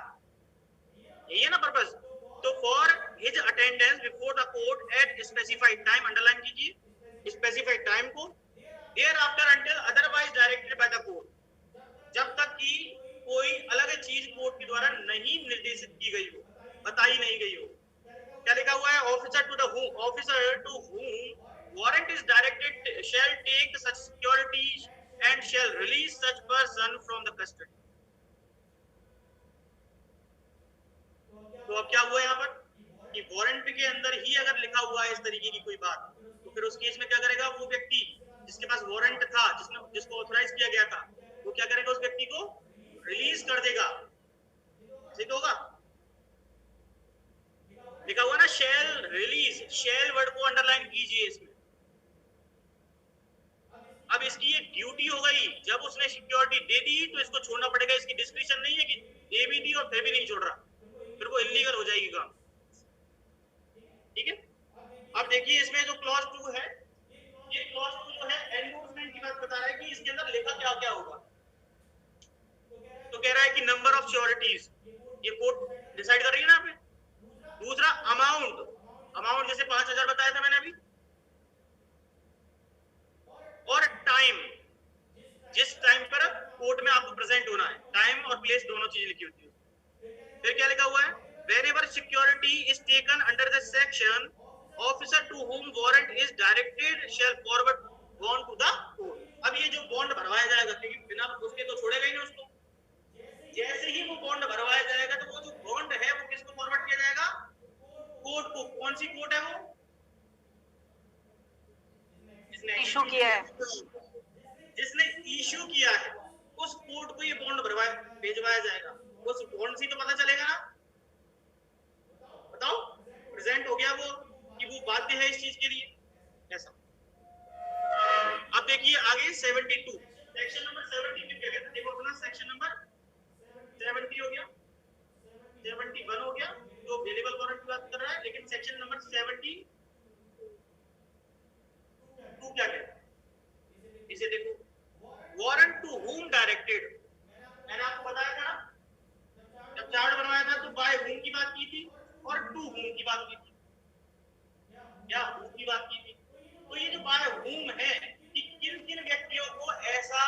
यही है ना पर्पस। तो for his attendance before the court at specified time, underline कीजिए स्पेसिफाइड टाइम को, thereafter until otherwise directed by the court, जब तक कि कोई अलग चीज कोर्ट के द्वारा नहीं निर्देशित की गई हो, बताई नहीं गई हो। क्या लिखा हुआ है, officer to whom warrant is directed shall take such security and shall release such person from the custody। तो अब क्या हुआ यहाँ पर कि वारंट के अंदर ही अगर लिखा हुआ है इस तरीके की कोई बात, तो फिर उस केस में क्या करेगा वो व्यक्ति जिसके पास वारंट था, जिसको ऑथराइज किया गया था, वो क्या करेगा, उस व्यक्ति को रिलीज कर देगा। ठीक होगा, लिखा हुआ ना शेल रिलीज, शेल वर्ड को अंडरलाइन कीजिए इसमें। अब इसकी ये ड्यूटी हो गई, जब उसने सिक्योरिटी दे दी तो इसको छोड़ना पड़ेगा, इसकी डिस्क्रिप्शन नहीं है कि दे भी दी और फिर भी नहीं छोड़ रहा, फिर वो इलीगल हो जाएगी काम। ठीक है, अब देखिए इसमें जो क्लॉज 2 है, ये क्लॉज 2 जो है एनफोर्समेंट की बात बता रहा है कि इसके अंदर लिखा क्या क्या होगा। तो कह रहा है कि नंबर ऑफ श्योरिटीज, ये कोर्ट डिसाइड कर रही है ना आपने। दूसरा अमाउंट, अमाउंट जैसे 5000 बताया था मैंने अभी, और टाइम, जिस टाइम पर कोर्ट में आपको प्रेजेंट होना है, टाइम और प्लेस दोनों चीजें लिखी होती है। फिर क्या लिखा हुआ है, whenever security is taken under the section, officer to whom warrant is directed shall forward bond to the court। अब ये जो बॉन्ड भरवाया जाएगा, क्योंकि बिना उसके तो छोड़ेगा ही नहीं उसको, जैसे ही वो बॉन्ड भरवाया जाएगा तो वो जो बॉन्ड है वो किसको फॉरवर्ड किया जाएगा, कोर्ट को। कौन सी कोर्ट है वो, जिसने इशू किया है, जिसने इशू किया है उस कोर्ट को ये बॉन्ड भरवाया भेजवाया जाएगा। उस बॉन्ड से तो पता चलेगा ना, बताओ प्रेजेंट हो गया वो कि वो बाध्य है इस चीज के लिए, ऐसा। अब देखिए आगे 72 सेक्शन नंबर 70 क्या कहता है, देखो अपना सेक्शन नंबर 70 हो गया, 71 हो गया, तो अवेलेबल वारंट की बात कर रहा है, लेकिन सेक्शन नंबर 72 क्या कहता है, इसे देखो, वारंट टू हुम डायरेक्टेड, मैंने आपको बताया था जब चार्ट बनवाया था तो बाय हुम की बात की थी और टू हुम की बात की थी, या हुम की बात की थी। तो ये जो बाय हुम है कि किन किन व्यक्तियों को ऐसा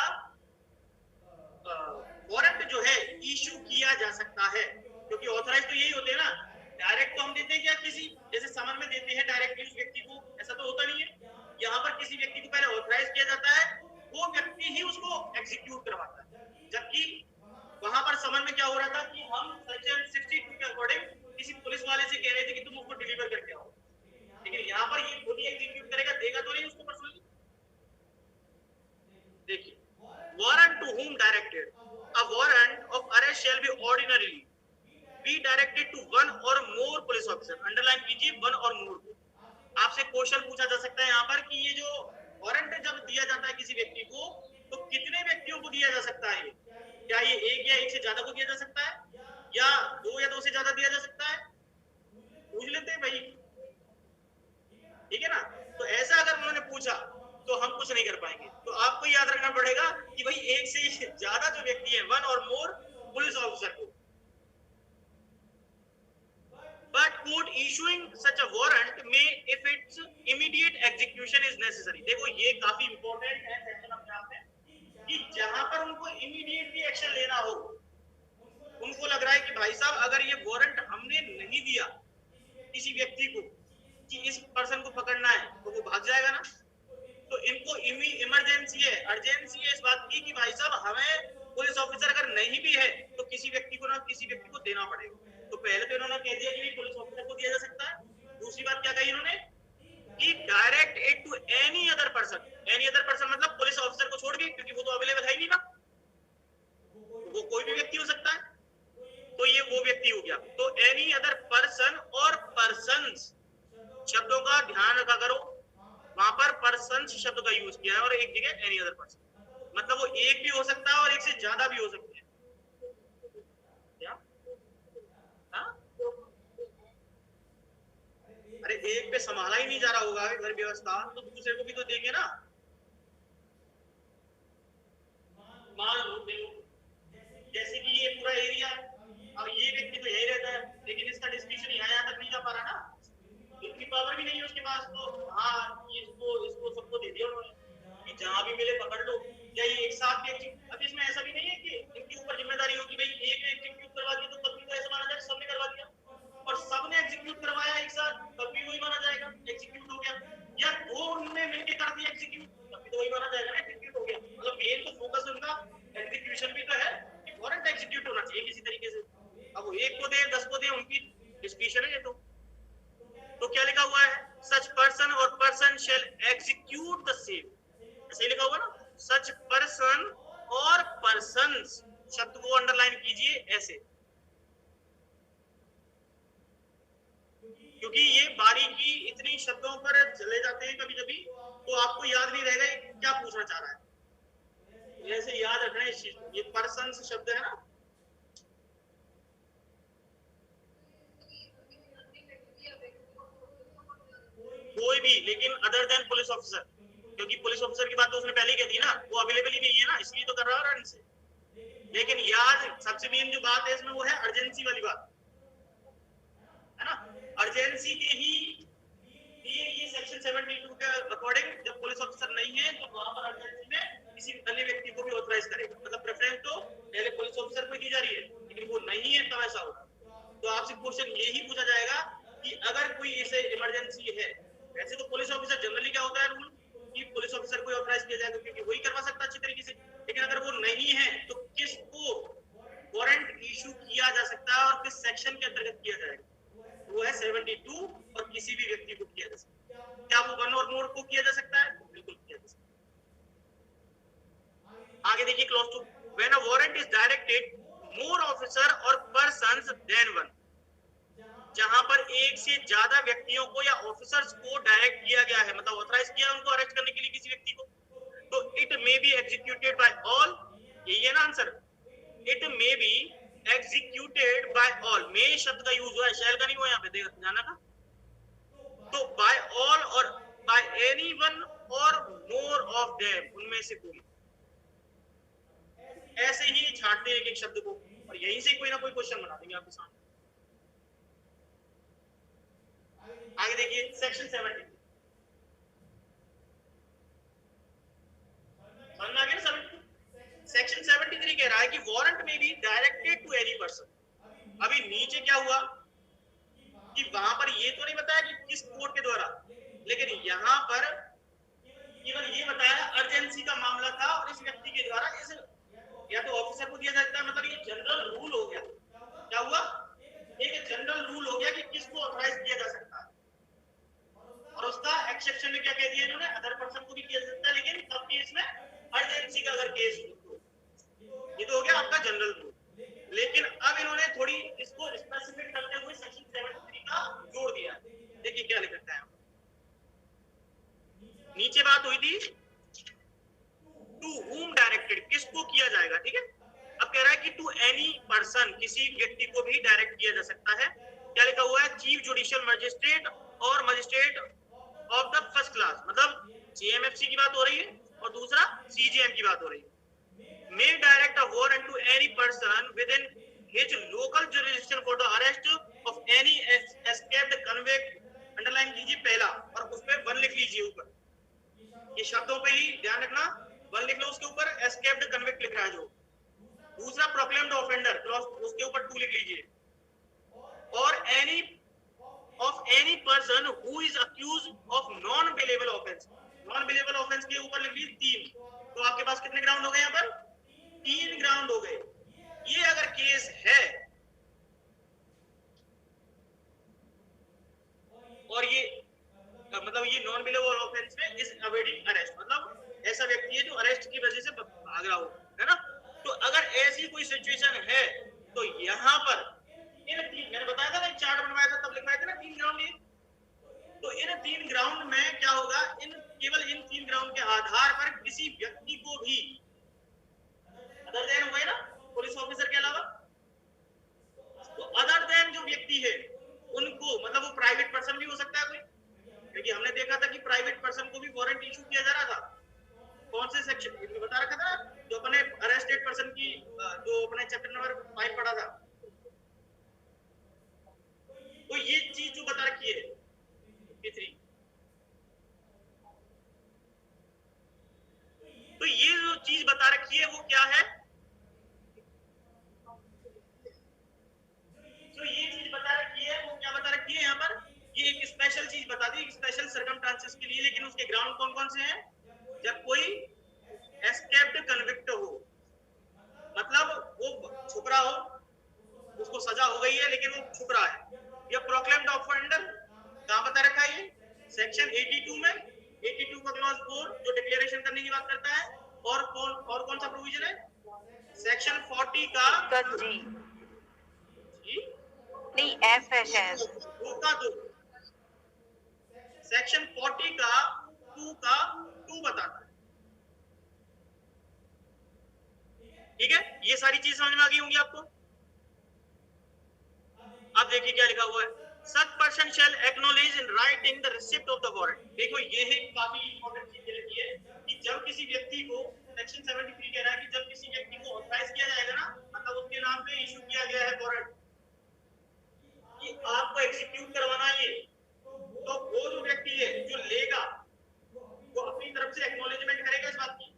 वारंट जो है इशू किया जा सकता है, क्योंकि ऑथराइज तो यही होते हैं ना, डायरेक्ट तो हम देते हैं क्या किसी, जैसे समन में देते हैं डायरेक्ट उस व्यक्ति को, ऐसा तो होता नहीं है। यहाँ पर किसी व्यक्ति को पहले ऑथराइज किया जाता है, वो व्यक्ति ही उसको एग्जीक्यूट करवाता है, जबकि वहां पर समन में क्या हो रहा था कि हम सेक्शन 62 के अकॉर्डिंग किसी पुलिस वाले से कह रहे थे कि तुम उसको डिलीवर करके आओ, लेकिन यहाँ पर ये खुद ही एग्जीक्यूट करेगा, देगा तो नहीं उसको पर्सनली। देखिए, warrant to whom directed, a warrant of arrest shall be ordinarily be directed to one or more police officer, underline कीजिए वन और मोर। आपसे क्वेश्चन पूछा जा सकता है यहाँ पर कि ये जो वारंट जब दिया जाता है किसी व्यक्ति को, तो कितने व्यक्तियों को दिया जा सकता है, क्या ये एक या एक से ज्यादा को दिया जा सकता है, या दो या दो से ज्यादा दिया जा सकता है, पूछ लेते हैं भाई, ठीक है ना। तो ऐसा अगर उन्होंने पूछा तो हम कुछ नहीं कर पाएंगे, तो आपको याद रखना पड़ेगा कि भाई एक से ज्यादा जो व्यक्ति है, one or more police officer को। But issuing such a warrant may if its immediate execution is necessary. देखो ये काफी इंपॉर्टेंट है सेक्शन अपने आप में कि जहां पर उनको इमीडिएटली एक्शन लेना हो, उनको लग रहा है कि भाई साहब अगर ये वारंट हमने नहीं दिया किसी व्यक्ति को कि इस पर्सन को पकड़ना है तो वो भाग जाएगा ना, तो इनको इमरजेंसी है, अर्जेंसी है इस बात की कि भाई साहब हमें पुलिस ऑफिसर अगर नहीं भी है तो किसी व्यक्ति को ना किसी व्यक्ति को देना पड़ेगा। तो पहले तो इन्होंने कह दिया कि पुलिस ऑफिसर को दिया जा सकता है। दूसरी बात क्या कही इन्होंने कि direct it to any other person. Any other person मतलब पुलिस ऑफिसर को छोड़ के, क्योंकि वो तो अवेलेबल है ही नहीं ना, वो कोई भी व्यक्ति हो सकता है, तो ये वो व्यक्ति हो गया। तो एनी अदर पर्सन और पर्सन्स शब्दों का ध्यान रखा करो, वहां पर पर्सन्स शब्द का यूज किया है और एक जगह एनी अदर पर्सन, मतलब वो एक भी हो सकता है और एक से ज्यादा भी हो सकते हैं। क्या? अरे एक पे संभाला ही नहीं जा रहा होगा घर व्यवस्था, तो दूसरे को भी तो देंगे ना। मान लो देखो जैसे कि ये पूरा एरिया है, अब ये व्यक्ति तो यही रहता है, लेकिन इसका डिस्क्रिप्शन यहाँ तक नहीं जा पा रहा ना, इतनी पावर भी नहीं है उसके पास, तो हाँ इसको सबको दे दिया उन्होंने कि जहां भी मिले पकड़ लो, या ये एक साथ भी। अब इसमें ऐसा भी नहीं है कि इनके ऊपर जिम्मेदारी होगी भाई एक ने एग्जीक्यूट करवा दिया तो तब भी तो ऐसा माना जाए सबने करवा दिया, और सबने एग्जीक्यूट करवाया एक साथ तब भी वही माना जाएगा एग्जीक्यूट हो गया, या दो उन्होंने मिलकर कर दिया एग्जीक्यूट तब भी तो वही माना जाएगा ना एग्जीक्यूट हो गया। मतलब मेन तो फोकस उनका एग्जीक्यूशन भी तो है कि वारंट एग्जीक्यूट होना चाहिए किसी तरीके से। अब वो एक को दे 10 को दे उनकी डिस्क्रिप्शन है ये तो क्या लिखा हुआ है, सच पर्सन और person shall execute the same, ऐसे लिखा हुआ ना, सच पर्सन और पर्सन्स शब्द को अंडरलाइन कीजिए ऐसे, क्योंकि ये बारीकी इतनी शब्दों पर चले जाते हैं कभी कभी तो आपको याद नहीं रहेगा क्या पूछना चाह रहा है, ऐसे याद रखना है इस चीज को। ये पर्सन्स शब्द है ना, कोई भी, लेकिन अदर देन पुलिस ऑफिसर, क्योंकि पुलिस ऑफिसर की बात तो उसने पहले ही कह दी ना, वो अवेलेबल ही नहीं है ना, इसलिए तो कर रहा है इनसे। लेकिन याद सबसे मेन जो बात है इसमें वो है अर्जेंसी वाली बात है ना, अर्जेंसी के ही ये सेक्शन 72 के अकॉर्डिंग जब पुलिस ऑफिसर नहीं है तो वहां पर अर्जेंसी में किसी अन्य व्यक्ति को भी ऑथराइज करेगा, मतलब प्रेफरेंस तो पहले पुलिस ऑफिसर को दी जा रही है, लेकिन वो नहीं है तब ऐसा होगा। तो आपसे क्वेश्चन यही पूछा जाएगा कि अगर कोई ऐसे इमरजेंसी है, वैसे तो पुलिस ऑफिसर जनरली क्या होता है रूल कि पुलिस ऑफिसर को ऑथराइज किया जाएगा क्योंकि वही करवा सकता है अच्छी तरीके से, लेकिन अगर वो नहीं है तो किसको वारंट इशू किया जा सकता है और किस सेक्शन के अंतर्गत किया जाएगा, वो है 72 और किसी भी व्यक्ति को किया जा सकता है। क्या वो वन और मोर को किया जा सकता है? बिल्कुल किया जा सकता है। आगे देखिए clause 2, when a warrant is directed more officer और पर्सन्स देन वन, जहां पर एक से ज्यादा व्यक्तियों को या ऑफिसर्स को डायरेक्ट किया गया है, मतलब ऑथराइज किया उनको अरेस्ट करने के लिए किसी व्यक्ति को, तो it may be executed by all, यही है ना answer, it may be executed by all, may शब्द का यूज हुआ है, शैल का नहीं हुआ यहाँ पे ध्यान रखना, तो बाय ऑल और बाय एनीवन और मोर ऑफ देम, उनमें से कोई, ऐसे ही छांटते हैं एक एक शब्द को और यहीं से कोई ना कोई क्वेश्चन बना देंगे आपके सामने। आगे देखिए सेक्शन 70, समझ में आ गया? सेक्शन 73 कह रहा है कि वारंट में भी डायरेक्टेड टू एनी पर्सन। अभी नीचे क्या हुआ कि वहां पर ये तो नहीं बताया कि किस कोर्ट के द्वारा, लेकिन यहाँ पर केवल ये बताया अर्जेंसी का मामला था और इस व्यक्ति के द्वारा इस या तो ऑफिसर को दिया जाता है, मतलब ये जनरल रूल हो गया। क्या हुआ? एक जनरल रूल हो गया कि किसको ऑथराइज किया जा सकता है, और उसका एक्सेप्शन में क्या कह दिया इन्होंने, अदर पर्सन को भी किया जा सकता है, लेकिन तब भी इसमें अर्जेंसी का अगर केस हो, ये तो हो गया आपका जनरल रूल। लेकिन अब इन्होंने थोड़ी इसको स्पेसिफिक करते हुए सेक्शन 73 का जोड़ दिया। देखिए क्या लिखा है, नीचे बात हुई थी टू whom डायरेक्टेड, किसको किया जाएगा, ठीक है। अब कह रहा है कि टू एनी पर्सन, किसी व्यक्ति को भी डायरेक्ट किया जा सकता है। क्या लिखा हुआ है, चीफ जुडिशियल मजिस्ट्रेट और magistrate of the first class, मतलब जेएमएफसी की बात हो रही है और दूसरा सीजेएम की बात हो रही है। may direct a warrant to any person within his local jurisdiction for the arrest of any escaped ये शब्दों पे ही ध्यान रखना, वन लिख लो, उसके ऊपर एस्केप्ड कन्विक्ट लिख रहा है जो। दूसरा प्रोक्लेम्ड ऑफेंडर, उसके ऊपर 2 लिख लीजिए। और any of any person who is accused of non bailable offence, non bailable offence के ऊपर लिख लीजिए 3। तो आपके पास कितने ग्राउंड हो गए यहाँ पर? 3 ग्राउंड हो गए। ये अगर केस है और ये मतलब ये नॉन बेलेबल ऑफेंस में इज अवेटिंग अरेस्ट, मतलब ऐसा व्यक्ति है जो अरेस्ट की वजह से भाग रहा हो, है ना। तो अगर ऐसी कोई सिचुएशन है तो यहाँ पर इन 3, मैंने बताया था ना, एक चार्ट बनवाया था तब लिखवाया था ना 3 ग्राउंड लिए। तो इन 3 ग्राउंड में क्या होगा, केवल इन 3 ग्राउंड के आधार पर किसी व्यक्ति को भी अदर देन हुआ है ना पुलिस ऑफिसर के अलावा, तो अदर देन जो व्यक्ति है उनको, मतलब वो प्राइवेट पर्सन भी हो सकता है कोई, क्योंकि हमने देखा था कि प्राइवेट पर्सन को भी वारंट इशू किया जा रहा था। कौन से सेक्शन में बता रखा था, जो अपने अरेस्टेड पर्सन की जो अपने चैप्टर नंबर 5 पढ़ा था, तो ये चीज जो बता रखी है 3, तो ये जो चीज बता रखी है वो क्या है, जो ये चीज बता रखी है वो क्या बता रखी है यहाँ पर, ये एक स्पेशल चीज बता दी, स्पेशल सर्कमस्टांसेस के लिए। लेकिन उसके ग्राउंड कौन कौन से हैं? जब कोई एस्केप्ड कन्विक्ट हो, मतलब वो छुप रहा हो, उसको सजा हो गई है लेकिन वो छुप रहा है, या प्रोक्लेम्ड ऑफेंडर, कहां बता रखा है ये? सेक्शन 82 में, 82 का क्लॉज 4 जो डिक्लेरेशन करने की बात करता है। और कौन सा प्रोविजन है? सेक्शन 40 का जी नहीं, एफ है शायद, 2 का 2, सेक्शन 40 का 2 बताता है। ठीक है, ये सारी चीज समझ में आ गई होंगी आपको। अब देखिए क्या लिखा हुआ है, such person shall acknowledge in writing the receipt of the warrant। देखो ये है काफी इंपॉर्टेंट चीज लिखी है कि जब किसी व्यक्ति को, सेक्शन 73 कह रहा है कि जब किसी व्यक्ति को ऑथराइज किया जाएगा ना, मतलब उसके नाम पे इशू किया गया है वारंट कि आपको एग्जीक्यूट करवाना है ये, तो वो जो व्यक्ति है जो लेगा वो अपनी तरफ से एक्नॉलेजमेंट करेगा इस बात की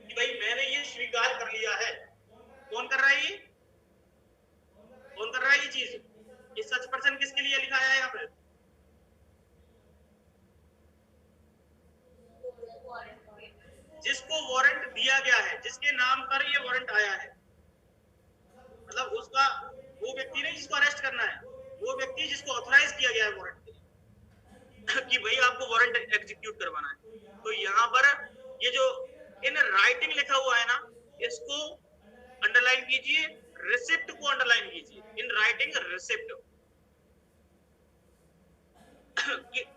कि भाई मैंने ये स्वीकार कर लिया है। कौन कर रहा है ये? कौन कर रहा है ये चीज? ये सच पर्सन किसके लिए लिखा है यहाँ पे? जिसको वारंट दिया गया है, जिसके नाम पर ये वारंट आया है, मतलब उसका, वो व्यक्ति नहीं जिसको अरेस्ट करना है, वो व्यक्ति जिसको ऑथराइज किया गया है वारंट कि भाई आपको वारंट एग्जीक्यूट करवाना है। तो यहाँ पर ये जो इन राइटिंग लिखा हुआ है ना, इसको अंडरलाइन कीजिए, रिसिप्ट को अंडरलाइन कीजिए, इन राइटिंग रिसिप्ट।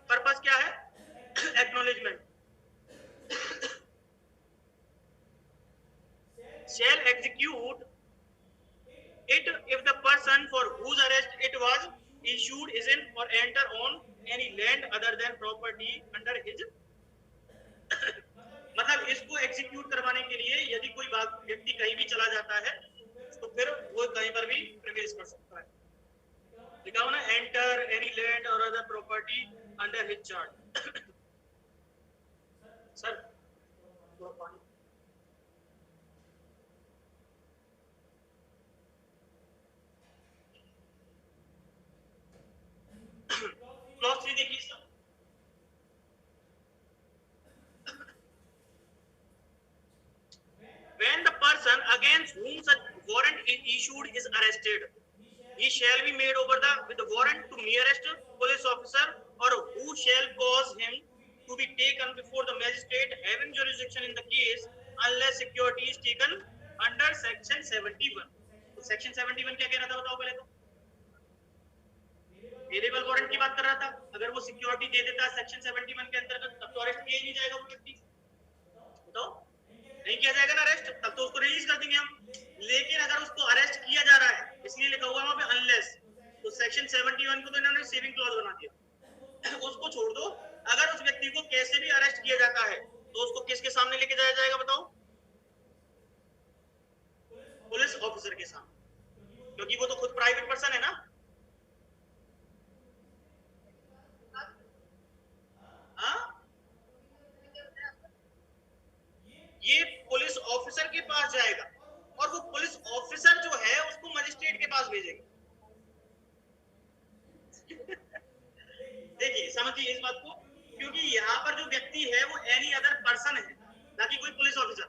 पर्पस क्या है? Acknowledgement. shall execute it if the person for whose arrest it was issued isn't or enter on any land other than property under his मतलब इसको execute करवाने के लिए यदि कोई व्यक्ति कहीं भी चला जाता है तो फिर वो कहीं पर भी प्रवेश कर सकता है। लिखा हो ना, एंटर एनी लैंड और other property under his charge. Sir clause 3 देखिए इसका। When the person against whom such warrant is issued is arrested, he shall be made over with the warrant to nearest police officer or who shall cause him to be taken before the magistrate having jurisdiction in the case unless security is taken under section 71। तो section 71 क्या कह रहा था बताओ पहले तो? Variable warrant की बात कर रहा था। अगर वो सिक्योरिटी दे देता है सेक्शन 71 के अंतर्गत तब तो अरेस्ट किया ही नहीं जाएगा वो व्यक्ति। बताओ, नहीं किया जाएगा ना अरेस्ट, तब तो उसको रिलीज कर देंगे हम। लेकिन अगर उसको अरेस्ट किया जा रहा है, इसलिए लिखा हुआ है वहां पे अनलेस, तो सेक्शन 71 को तो इन्होंने सेविंग क्लॉज बना दिया। उसको छोड़ दो, अगर उस व्यक्ति को कैसे भी अरेस्ट किया जाता है तो उसको किसके सामने लेके जाया जाएगा बताओ? पुलिस ऑफिसर के सामने, क्योंकि वो तो खुद प्राइवेट पर्सन है ना। हाँ, समझिए इस बात को, क्योंकि यहाँ पर जो व्यक्ति है वो एनी अदर पर्सन है, ना कि कोई पुलिस ऑफिसर।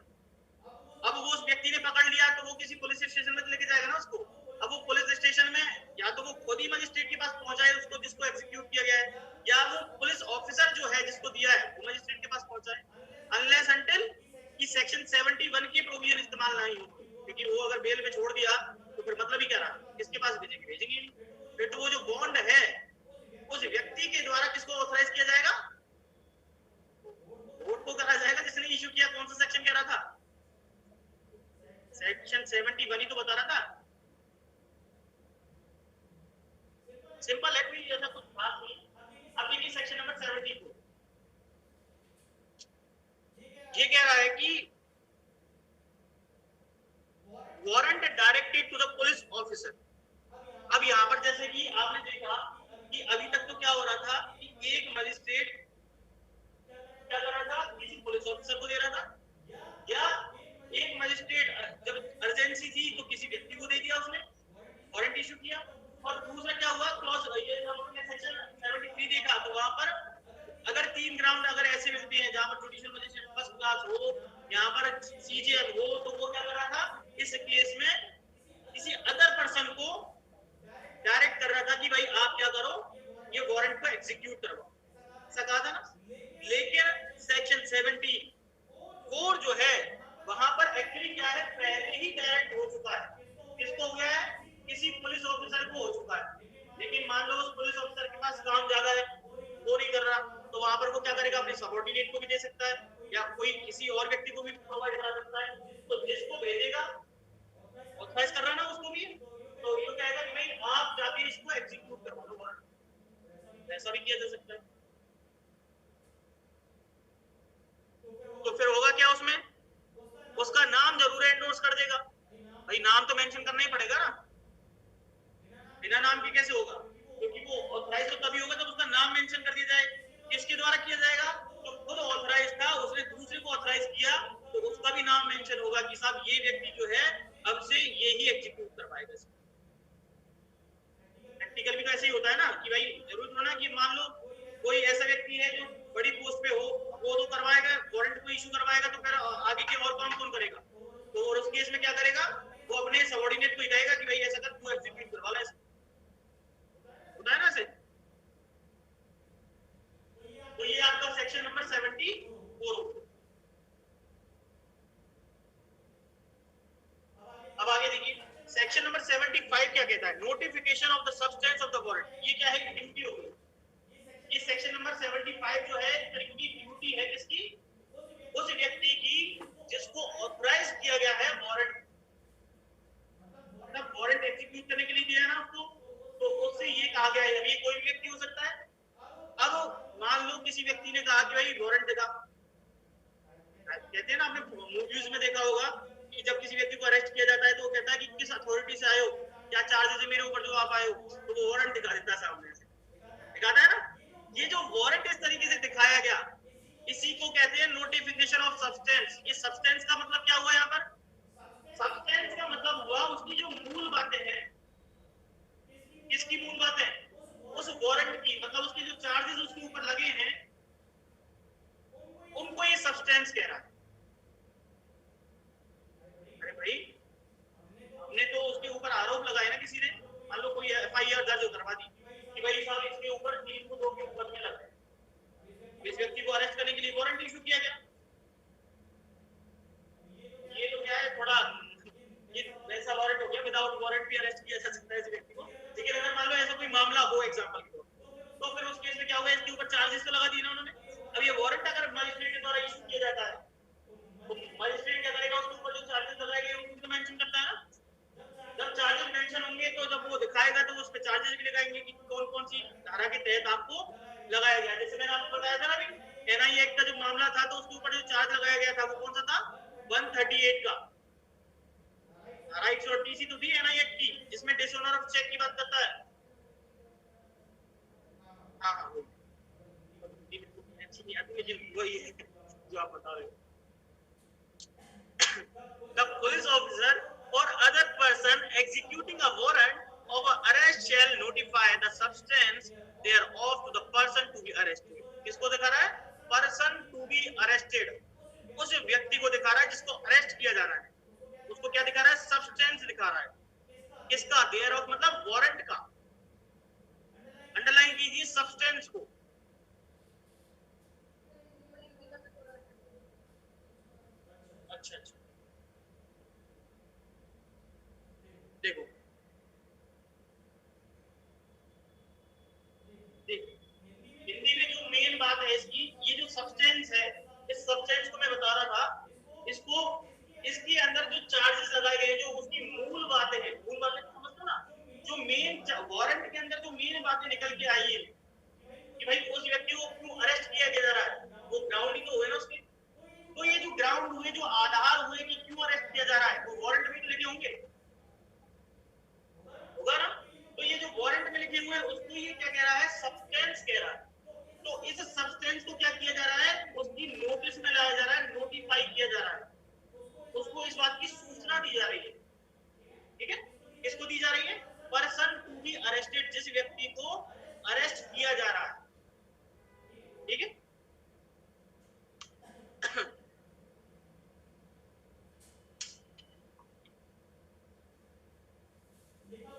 अब वो उस व्यक्ति ने पकड़ लिया तो वो किसी पुलिस स्टेशन में लेके जाएगा ना उसको। अब वो पुलिस स्टेशन में या तो वो खुद ही मजिस्ट्रेट के पास पहुंचाए उसको जिसको एग्जीक्यूट किया गया है, या वो पुलिस ऑफिसर जो है जिसको दिया है वो मजिस्ट्रेट के पास पहुंचाए, अनलेस अंटिल कि सेक्शन 71 के प्रोविजन इस्तेमाल नहीं हो। क्योंकि वो अगर बेल में छोड़ दिया तो फिर मतलब ही क्या रहा, किसके पास भेजेंगे नहीं। फिर तो वो जो बॉन्ड है उस व्यक्ति के द्वारा किसको ऑथराइज किया जाएगा, कोर्ट को करा जाएगा जिसने इशू किया। कौन सा सेक्शन कह रहा था, सेक्शन 71 ही तो बता रहा था। सिंपल है, कोई ऐसा कुछ बात नहीं। अब देखिए सेक्शन नंबर 74 ये कह रहा है कि warrant directed to the police officer. अब यहाँ पर जैसे कि आपने देखा कि अभी तक तो क्या हो रहा था कि एक मजिस्ट्रेट क्या कर रहा था, किसी पुलिस ऑफिसर को दे रहा था, या एक मजिस्ट्रेट जब अर्जेंसी थी तो किसी व्यक्ति को दे दिया उसने, वारंट इशू किया। और दूसरा क्या हुआ, क्लॉज ये हमने सेक्शन 73 देखा तो वहां पर अगर 3 ग्राउंड अगर ऐसे व्यक्ति हैं जहां पर जुडिशियल मजिस्ट्रेट फर्स्ट क्लास हो, यहाँ पर सीजेएम हो, तो वो क्या कर रहा था इस केस में किसी अदर पर्सन को डायरेक्ट कर रहा था कि भाई आप क्या करो, ये वारंट को एग्जीक्यूट करवाओ, सका था ना। लेकिन सेक्शन 74 जो है वहां पर एक्चुअली क्या है, पहले ही डायरेक्ट हो चुका है। किसको हो गया है, किसी पुलिस ऑफिसर को हो चुका है। लेकिन मान लो उस पुलिस ऑफिसर के पास काम ज्यादा है, वो नहीं कर रहा, तो वहां पर वो क्या करेगा, अपने सबऑर्डिनेट को भी दे सकता है या कोई किसी और व्यक्ति को भी प्रोवाइड करा सकता है। तो जिसको भेजेगा ऑथराइज कर रहा ना उसको भी, तो ये कहेगा कि भाई आप जाके इसको एग्जीक्यूट करवा दो वारंट। ऐसा भी किया जा सकता है। तो फिर होगा क्या, उसमें उसका नाम जरूर एंडोर्स कर देगा। भाई नाम तो मेंशन करना ही पड़ेगा ना, बिना नाम के कैसे होगा, क्योंकि वो ऑथराइज तो तभी होगा जब उसका नाम मेंशन कर दिया जाए। किसके द्वारा किया जाएगा, जो खुद ऑथराइज था उसने दूसरे को ऑथराइज किया तो उसका भी नाम मेंशन होगा कि साहब ये व्यक्ति जो है अब से ये ही एग्जीक्यूट करवाएगा। प्रैक्टिकल भी तो ऐसे ही होता है ना कि भाई जरूर होना कि मान लो कोई ऐसा व्यक्ति है जो बड़ी पोस्ट पे हो, वो तो करवाएगा, वारंट को इशू करवाएगा, तो फिर आगे के और काम कौन करेगा। तो और उस केस में क्या करेगा, वो अपने सबऑर्डिनेट को ही कहेगा कि भाई ऐसा कर, तू एग्जीक्यूट करवा ले। होता है ना ऐसे। तो ये आपका सेक्शन नंबर 74। अब आगे देखिए सेक्शन नंबर 75 क्या कहता है, notification of the substance of the warrant. ये क्या है, ड्यूटी हो गई। ये सेक्शन नंबर 75 जो है इनकी ड्यूटी है किसकी, उस व्यक्ति की जिसको ऑथराइज किया गया है वारंट, मतलब वारंट एग्जीक्यूट करने के लिए दिया है ना उसको, तो उससे ये कहा गया है, ये कोई भी व्यक्ति हो सकता है। अब मान लो किसी व्यक्ति ने कहा कि भाई वारंट दिखा, कहते हैं ना आपने मूवीज में देखा होगा कि जब किसी व्यक्ति को अरेस्ट किया जाता है तो वो कहता है कि किस अथॉरिटी से आए हो, क्या चार्जेस है मेरे ऊपर जो आप आए हो, तो वो वारंट दिखा देता है सामने से, दिखाता है ना। ये जो वारंट इस तरीके से दिखाया गया इसी को कहते हैं नोटिफिकेशन ऑफ सब्सटेंस। ये सब्सटेंस का मतलब क्या हुआ, यहाँ पर सब्सटेंस का मतलब हुआ उसकी जो मूल बातें हैं। किसकी मूल बातें, उस वारंट की, मतलब उसके जो चार्जेस उसके ऊपर लगे हैं उनको ये सब्सटेंस कह रहा है। अरे भाई हमने तो उसके ऊपर आरोप लगाए ना किसी ने, मान लो कोई एफआईआर दर्ज करवा दी कि भाई साहब इसके ऊपर 3 को 2 के मुकदमे लग गए, इस व्यक्ति को अरेस्ट करने के लिए वारंट इशू किया गया। ये तो क्या है, थोड़ा ये वैसा वारंट हो गया, विदाउट वारंट भी अरेस्ट किया जा सकता है इस व्यक्ति को। लेकिन अगर मान लो ऐसा कोई मामला हो एग्जांपल के तौर, तो फिर उस केस में क्या होगा, इसके ऊपर चार्जेस तो लगा दिए ना उन्होंने। अब ये वारंट अगर मजिस्ट्रेट के द्वारा इशू किया जाता है तो मजिस्ट्रेट क्या करेगा, उसके ऊपर जो चार्जेस लगाए गए उनको तो मेंशन करता है ना। जब चार्जेस मेंशन होंगे तो जब वो दिखाएगा तो उस पे चार्जेस भी लगाएंगे कि कौन कौन सी धारा के तहत आपको लगाया गया। जैसे मैंने आपको बताया था ना अभी एनआई एक्ट का जो मामला था तो उसके ऊपर जो चार्ज लगाया गया था वो कौन सा था, 138 का धारा 138 तो थी एनआई एक्ट की, जिसमें डिसऑनर ऑफ चेक की बात करता है। हाँ हाँ अच्छी नहीं आती लेकिन वही है जो आप बता रहे हो। The police officer or other person executing a warrant of arrest shall notify the substance thereof to the person to be arrested. किसको दिखा रहा है? पर्सन टू बी अरेस्टेड, उस व्यक्ति को दिखा रहा है जिसको अरेस्ट किया जा रहा है। उसको क्या दिखा रहा है? सब्सटेंस दिखा रहा है। किसका? देयर ऑफ मतलब वारंट का। अंडरलाइन कीजिए सब्सटेंस को। अच्छा अच्छा, देखो हिंदी में जो मेन बात है इसकी, ये जो सब्सटेंस है, इस सब्सटेंस को मैं बता रहा था, इसको इसके अंदर जो चार्जेस लगाए गए, जो उसकी मूल बातें हैं, मूल बातें समझते हो ना, जो मेन वारंट के अंदर जो मेन बातें निकल के आई है कि भाई उस व्यक्ति को क्यों अरेस्ट किया जा रहा है, वो ग्राउंड ही तो हुए ना उसके। तो ये जो ग्राउंड हुए, जो आधार हुए कि क्यों अरेस्ट किया जा रहा है, वो वारंट में तो लिखे होंगे, होगा ना। तो ये जो वारंट में लिखे हुए हैं उसको ये क्या कह रहा है? सब्सटेंस कह रहा है। तो इस सब्सटेंस को क्या किया जा रहा है? उसकी नोटिस में लाया जा रहा है, नोटिफाई किया जा रहा है, उसको इस बात की सूचना दी जा रही है। ठीक है, किसको दी जा रही है? पर्सन टू बी अरेस्टेड, जिस व्यक्ति को अरेस्ट किया जा रहा है। ठीक है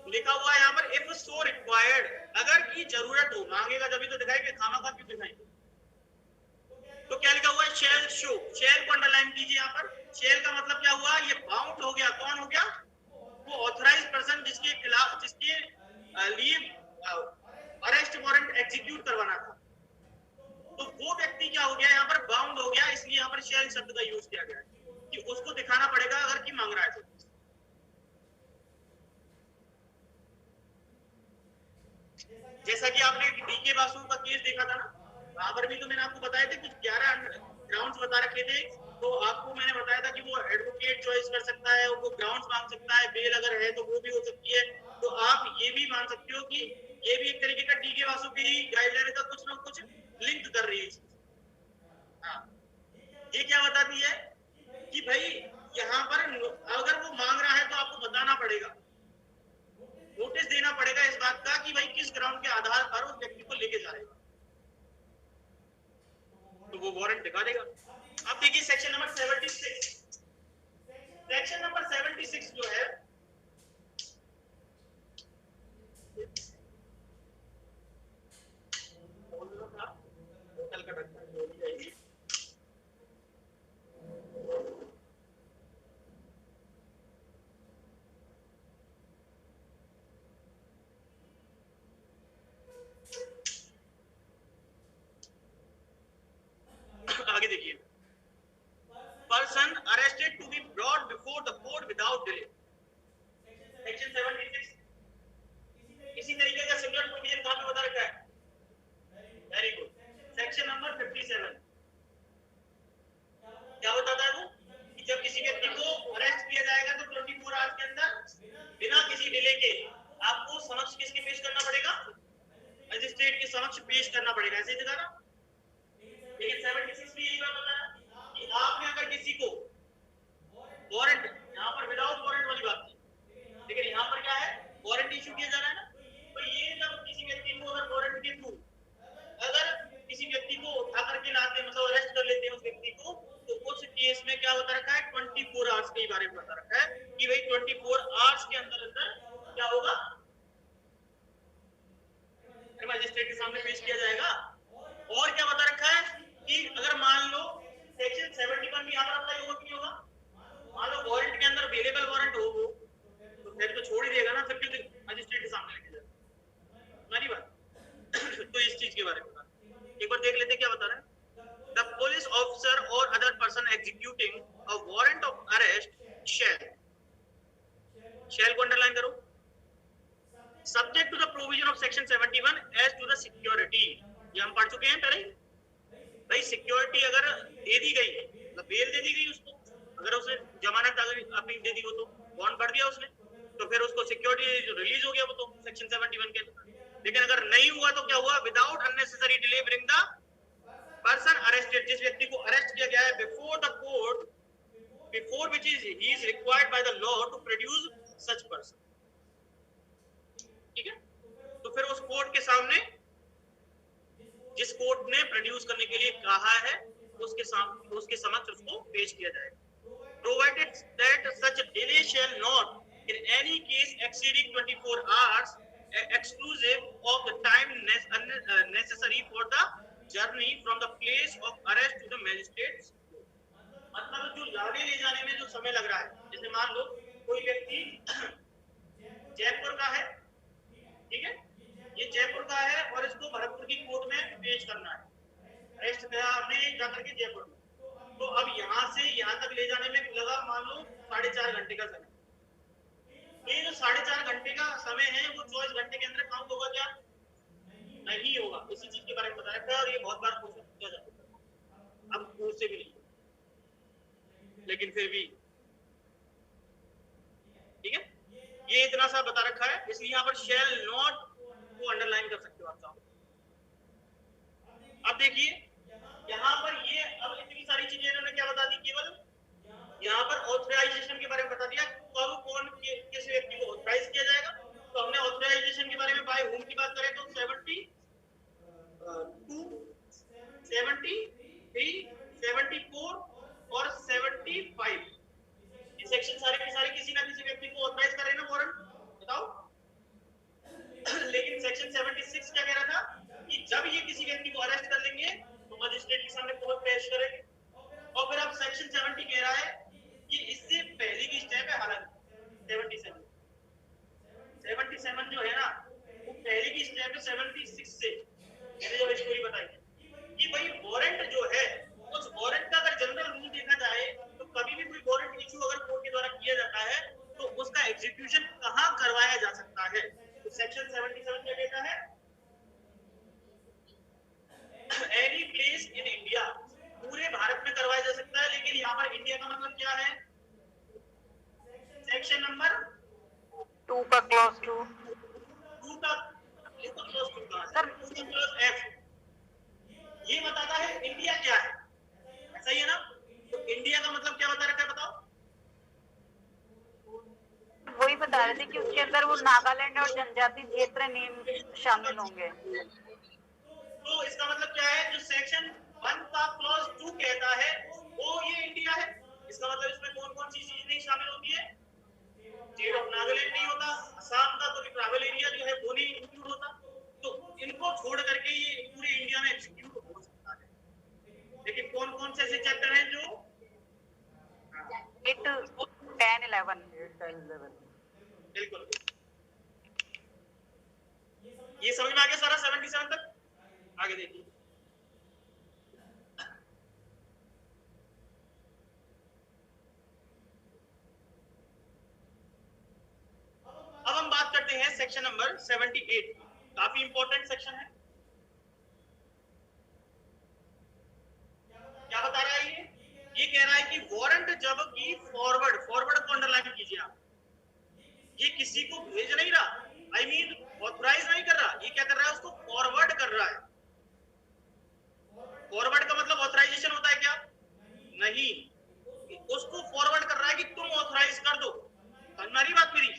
लिखा हुआ है यहाँ पर इफ सो रिक्वायर्ड, अगर की जरूरत हो, मांगेगा जब तो दिखाएंगे, खामा क्यों दिखाएंगे। तो क्या लिखा हुआ है? Shall show. शेल को अंडरलाइन कीजिए यहाँ पर। शेल का मतलब क्या हुआ? ये बाउंड हो गया। कौन हो गया? वो ऑथराइज्ड पर्सन जिसके खिलाफ, जिसके लिए अरेस्ट वारंट एग्जीक्यूट करवाना था, तो वो व्यक्ति क्या हो गया यहाँ पर? बाउंड हो गया। इसलिए यहाँ पर शेल शब्द का यूज किया गया है कि उसको दिखाना पड़ेगा अगर की मांग रहा है तो। जैसा कि आपने डीके बासु का केस देखा था ना, वहां पर भी तो मैंने आपको बताया था कुछ 11 ग्राउंड्स बता रखे थे। तो आपको मैंने बताया था कि वो एडवोकेट चॉइस कर सकता है, वो ग्राउंड्स मांग सकता है, बेल अगर है तो वो भी हो सकती है। तो आप ये भी मान सकते हो कि ये भी एक तरीके का डीके बासु की गाइडलाइन का कुछ ना कुछ लिंक कर रही है। हाँ, ये क्या बताती है कि भाई यहाँ पर अगर वो मांग रहा है तो आपको बताना पड़ेगा, नोटिस देना पड़ेगा इस बात का कि भाई किस ग्राउंड के आधार पर उस व्यक्ति को लेके जाएगा, तो वो वारंट दिखा देगा। अब देखिए सेक्शन नंबर 76। सेक्शन नंबर 76 जो है, होटल का ढक्कन जो भी जाएगी, आगे देखिए, person arrested to be brought before the court without delay. Section 76 इसी तरीके का सिमिलर प्रोविजन कहां पे बता रखा है? वेरी गुड, सेक्शन नंबर 57 क्या बताता है वो? कि जब किसी व्यक्ति को अरेस्ट किया जाएगा तो 24 आवर्स के अंदर बिना किसी डिले के आपको समक्ष किसके पेश करना पड़ेगा? मजिस्ट्रेट के समक्ष पेश करना पड़ेगा। ऐसे ही दिखा ना। लेकिन 76 में यही बात बता रहा कि आपने अगर किसी को वारंट, यहाँ पर विदाउट वारंट वाली बात थी, लेकिन यहाँ पर क्या है? वारंट इशू किया जा रहा है ना। तो ये जब किसी व्यक्ति को अगर वारंट के थ्रू अगर किसी व्यक्ति को उठा करके लाते हैं, मतलब अरेस्ट कर लेते हैं उस व्यक्ति को, तो उस केस में क्या बता रखा है? 24 आवर्स के बारे में बता रखा है कि भाई 24 आवर्स के अंदर अंदर क्या होगा? मजिस्ट्रेट के सामने पेश किया जाएगा। और क्या बता रखा है कि अगर मान लो सेक्शन 71 भी यहाँ पर अप्लाई होगा कि नहीं होगा? मान लो वारंट के अंदर अवेलेबल वारंट हो वो, तो फिर तो छोड़ ही देगा ना, फिर क्यों मजिस्ट्रेट के सामने लेके जाएगा? हमारी बात तो इस चीज के बारे में एक बार देख लेते क्या बता रहा है। The police officer or other person executing a warrant of arrest shall को अंडरलाइन करो, subject to the provision of section 71 as to the security। ये हम पढ़ चुके हैं पहले। भाई सिक्योरिटी अगर दे दी गई, मतलब बेल दे दी गई उसको, अगर उसने जमानत अपनी दे दी हो, तो बॉन्ड भर दिया उसने, तो फिर उसको सिक्योरिटी रिलीज हो गया वो तो सेक्शन 71 के अंदर। लेकिन अगर नहीं हुआ तो क्या हुआ? Without unnecessary delay bring the person arrested, जिस व्यक्ति को अरेस्ट किया गया है, before the court, before which he is required by the law to produce such person. ठीक है, तो फिर उस कोर्ट के सामने प्रोड्यूस करने के लिए कहा है, उसके समक्ष उसको पेश किया जाएगा। Provided that such delay shall not in any case exceeding 24 hours exclusive of the time necessary for the journey from the place of arrest to the magistrate's court। मतलब जो लाने ले जाने में जो समय लग रहा है, जैसे मान लो कोई व्यक्ति जयपुर का है, ठीक है, ये जयपुर का है और इसको भरतपुर की कोर्ट में पेश करना है, अरेस्ट किया हमने जाकर के जयपुर में, तो अब यहाँ से यहाँ तक ले जाने में लगा मान लो 4.5 घंटे का समय। ये जो 4.5 घंटे का समय है वो 24 घंटे के अंदर काउंट होगा क्या? नहीं होगा। इसी चीज के बारे में बताया था और ये बहुत बार क्वेश्चन पूछा जाता है, अब कोर्ट से भी नहीं, लेकिन फिर भी ठीक है, ये इतना सा बता रखा है, इसलिए यहाँ पर शैल नॉट को अंडरलाइन कर सकते हो आप साहब। अब देखिए यहाँ पर ये अब इतनी सारी चीजें इन्होंने क्या बता दी, केवल यहाँ पर ऑथराइजेशन के बारे में बता दिया, कब कौन किस व्यक्ति को ऑथराइज किया जाएगा। तो हमने ऑथराइजेशन के बारे में बाय होम की बात करें तो 72, 73, 74 और 75 ये सेक्शन सारे के सारे किसी ना किसी व्यक्ति को ऑथराइज कर रहे हैं ना वारंट, बताओ। लेकिन सेक्शन 76 क्या कह रहा था कि जब ये किसी व्यक्ति को अरेस्ट कर लेंगे तो मजिस्ट्रेट के सामने कोर्ट पेश करेंगे। और फिर अब सेक्शन 70 कह रहा है कि इससे पहले की स्टेप है, हालांकि 77 जो है ना वो पहले की स्टेप है 76 से। मैंने जब स्टोरी बताई कि भाई वारंट जो है, उस वारंट का अगर जनरल रूल देखा जाए तो कभी भी कोई वारंट इशू अगर कोर्ट के द्वारा किया जाता है तो उसका एग्जीक्यूशन कहां करवाया जा सकता है। तो सेक्शन 77 क्या कहता है, एनी प्लेस इन इंडिया, पूरे भारत में करवाया जा सकता है। लेकिन यहाँ पर इंडिया का मतलब क्या है, सेक्शन नंबर 2 का क्लॉज 2 का क्लॉज 2 का सर क्लॉज एफ ये बताता है इंडिया क्या है, सही है ना। तो इंडिया का मतलब क्या बता रखा है बताओ। वही बता रहे थे कि उसके अंदर वो नागालैंड और जनजाति क्षेत्र नेम शामिल होंगे। तो इसका मतलब क्या है, जो सेक्शन 1 का क्लॉज 2 कहता है वो ये इंडिया है। इसका मतलब इसमें कौन कौन सी चीजें नहीं शामिल होती है, स्टेट ऑफ नागालैंड नहीं होता, असम का कोई ट्राइबल एरिया जो है वो नहीं इंक्लूड होता। तो इनको छोड़ करके ये पूरे इंडिया में एग्जीक्यूट हो सकता है। लेकिन कौन कौन से ऐसे चैप्टर हैं जो 8, 10, 11 बिल्कुल ये समझ में आ गया सारा 77 तक। आगे देखिए, अब हम बात करते हैं सेक्शन नंबर 78। काफी इंपॉर्टेंट सेक्शन है। क्या बता रहा है ये कह रहा है कि वारंट जब की फॉरवर्ड को अंडरलाइन कीजिए आप, ये किसी को भेज नहीं रहा, आई मीन ऑथराइज नहीं कर रहा, ये क्या कर रहा है, उसको फॉरवर्ड कर रहा है। फॉरवर्ड का मतलब ऑथराइजेशन होता है क्या, नहीं, उसको फॉरवर्ड कर रहा है कि तुम ऑथराइज कर दो। हमारी बात मेरी,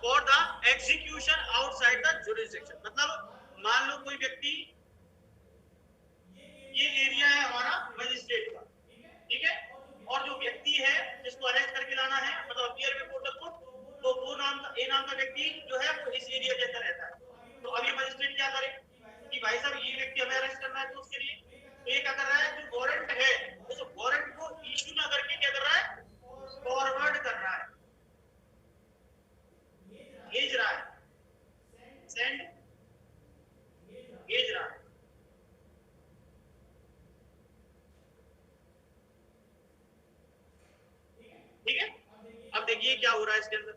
for the execution outside the jurisdiction, मतलब मान लो कोई व्यक्ति, ये एरिया है हमारा मजिस्ट्रेट का, ठीक है, और जो व्यक्ति है जिसको अरेस्ट करके लाना है, मतलब अपीयर बिफोर द कोर्ट, तो वो नाम का व्यक्ति जो है वो इस एरिया के अंदर रहता है। तो अभी मजिस्ट्रेट क्या करे कि भाई साहब ये व्यक्ति हमें अरेस्ट करना है, तो उसके लिए तो ये क्या कर रहा है, जो वारंट है उस वारंट को इशू ना करके क्या कर रहा है, फॉरवर्ड कर रहा है, भेज रहा है, सेंड भेज रहा है। ठीक है, अब देखिए क्या हो रहा है इसके अंदर।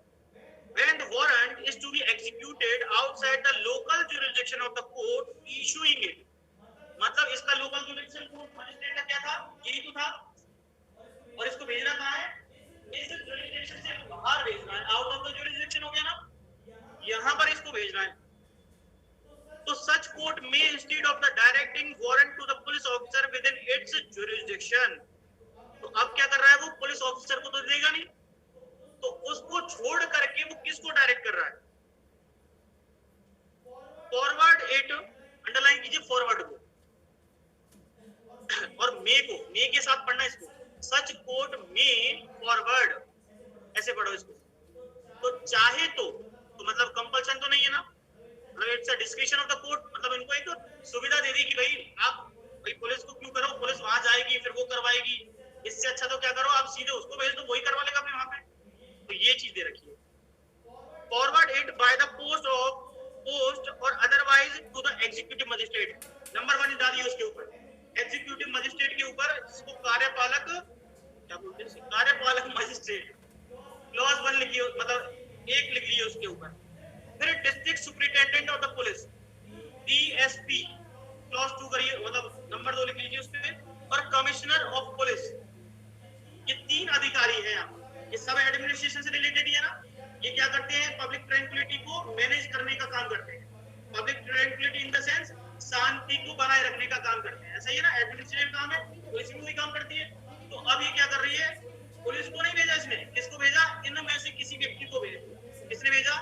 When the warrant is to be executed outside the local jurisdiction of the court issuing it, मतलब इसका लोकल जुरिडिक्शन कोर्ट मजिस्ट्रेट का क्या था, यही तो था, और इसको भेजना कहाँ है, इस जुरिडिक्शन से बाहर भेजना है, आउट ऑफ द जुरिडिक्शन हो गया ना, यहाँ पर इसको भेजना है। तो such court may instead of the directing warrant to the police officer within its jurisdiction, तो अब क्या कर रहा है, वो पुलिस ऑफिसर को तो देगा नहीं, तो उसको छोड़ करके वो किसको डायरेक्ट कर रहा है, कोर्ट में फॉरवर्ड, ऐसे पढ़ो इसको। तो चाहे तो मतलब कंपल्सन तो नहीं है ना, मतलब it's a description of the court, मतलब इनको एक तो सुविधा दे दी कि भाई आप भाई पुलिस को क्यों करो, पुलिस वहां जाएगी फिर वो करवाएगी, इससे अच्छा तो क्या करो आप सीधे उसको भेज दो, वही करवा लेगा फिर वहां पे। तो ये चीज दे रखी है। Forward it by the post or otherwise to the executive magistrate. Number 1 डालिए उसके ऊपर, एग्जीक्यूटिव मजिस्ट्रेट के ऊपर, जिसको कार्यपालक क्या बोलते हैं, कार्यपालक मजिस्ट्रेट, क्लॉज 1 लिखिए, मतलब 1 लिख लीजिए उसके ऊपर। फिर district superintendent of the police, DSP, clause 2 करिए, मतलब नंबर 2 लिख लीजिए उसपे। और कमिश्नर ऑफ पुलिस, ये 3 अधिकारी हैं यहाँ, ये सब एडमिनिस्ट्रेशन से रिलेटेड ही है ना। ये क्या करते हैं, पब्लिक ट्रैंक्विलिटी को मैनेज करने का काम करते हैं। Public tranquillity in the sense शांति को बनाए रखने का काम करते हैं, ऐसा ही है ना, एडमिनिस्ट्रेटिव काम है, पुलिस भी वही काम करती है। तो अब ये क्या कर रही है, पुलिस को नहीं भेजा इसने, किसको भेजा, इनमें से किसी व्यक्ति को भेजा। किसने भेजा,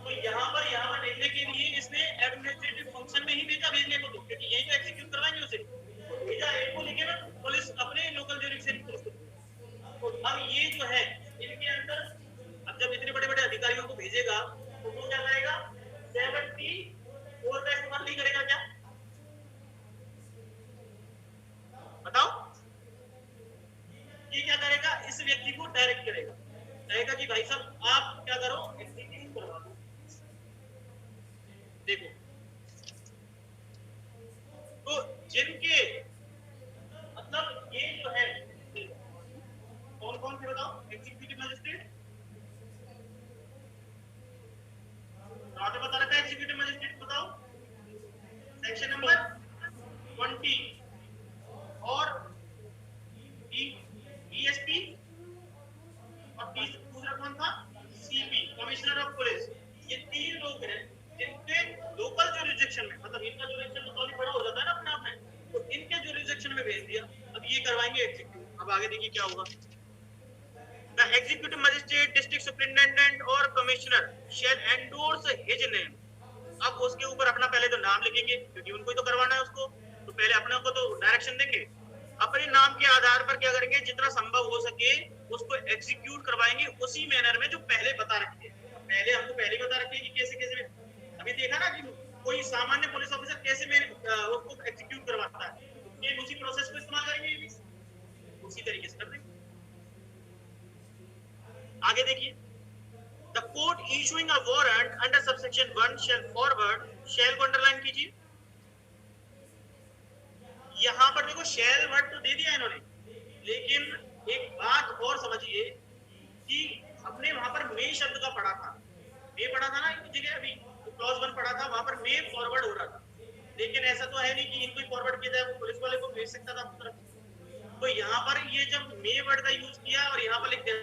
तो यहाँ पर देखने के लिए इसने एडमिनिस्ट्रेटिव फंक्शन में ही भेजा भेजने को, तो क्योंकि यही तो एग्जीक्यूट करवाएंगे उसे, तो भेजा एक को, लेकिन पुलिस अपने लोकल ज्यूरिडिक्शन पुलिस को। तो अब ये जो है इनके अंदर, अब जब इतने बड़े बड़े अधिकारियों को भेजेगा तो वो क्या करेगा, 74 का इस्तेमाल नहीं करेगा क्या, बताओ। ये क्या करेगा, इस व्यक्ति को डायरेक्ट करेगा, कहेगा कि भाई साहब आप क्या करो, एग्जीक्यूट करवा दो। देखो, तो जिनके मतलब ये जो है कौन कौन से बताओ, एग्जीक्यूटिव मजिस्ट्रेट, राजा बता रखा है एग्जीक्यूटिव मजिस्ट्रेट, बताओ सेक्शन नंबर 20, और डीएसपी, और दूसरा कौन था, सीपी, कमिश्नर ऑफ पुलिस। ये 3 लोग हैं जिनके लोकल ज्यूरिडिक्शन में, मतलब इनका ज्यूरिडिक्शन तो काफी बड़ा हो जाता है ना अपने आप में, तो इनके ज्यूरिडिक्शन में भेज दिया। अब ये करवाएंगे एग्जीक्यूट। अब आगे देखिए क्या होगा, the executive magistrate, district superintendent और कमिश्नर शैल एंडोर्स हिज नेम। अब उसके ऊपर अपना पहले तो नाम लिखेंगे, क्योंकि उनको ही तो करवाना है उसको, तो पहले अपने को तो डायरेक्शन देंगे। अपने नाम के आधार पर क्या करेंगे, जितना संभव हो सके उसको एग्जीक्यूट करवाएंगे उसी मैनर में जो पहले बता रखे हैं। पहले हमको पहले बता रखे कि कैसे कैसे, अभी देखा ना कि कोई सामान्य पुलिस ऑफिसर कैसे में उसको एग्जीक्यूट करवाता है, ये उसी प्रोसेस को इस्तेमाल करेंगे, उसी तरीके से कर देंगे। आगे देखिए, the court issuing a warrant under subsection 1 shall forward, shall को अंडरलाइन कीजिए। यहां पर देखो शैल वर्ड तो दे दिया इन्होंने, लेकिन एक बात और समझिए कि हमने वहां पर मे शब्द का पढ़ा था, मे पढ़ा था ना एक जगह, अभी क्लॉज 1 पढ़ा था, वहां पर मे फॉरवर्ड हो रहा था, लेकिन ऐसा तो है नहीं कि इनको फॉरवर्ड किया जाए, वो पुलिस वाले को भेज सकता था अपनी तरफ। तो यहाँ पर ये जब मे वर्ड का यूज किया और यहाँ पर लिख दिया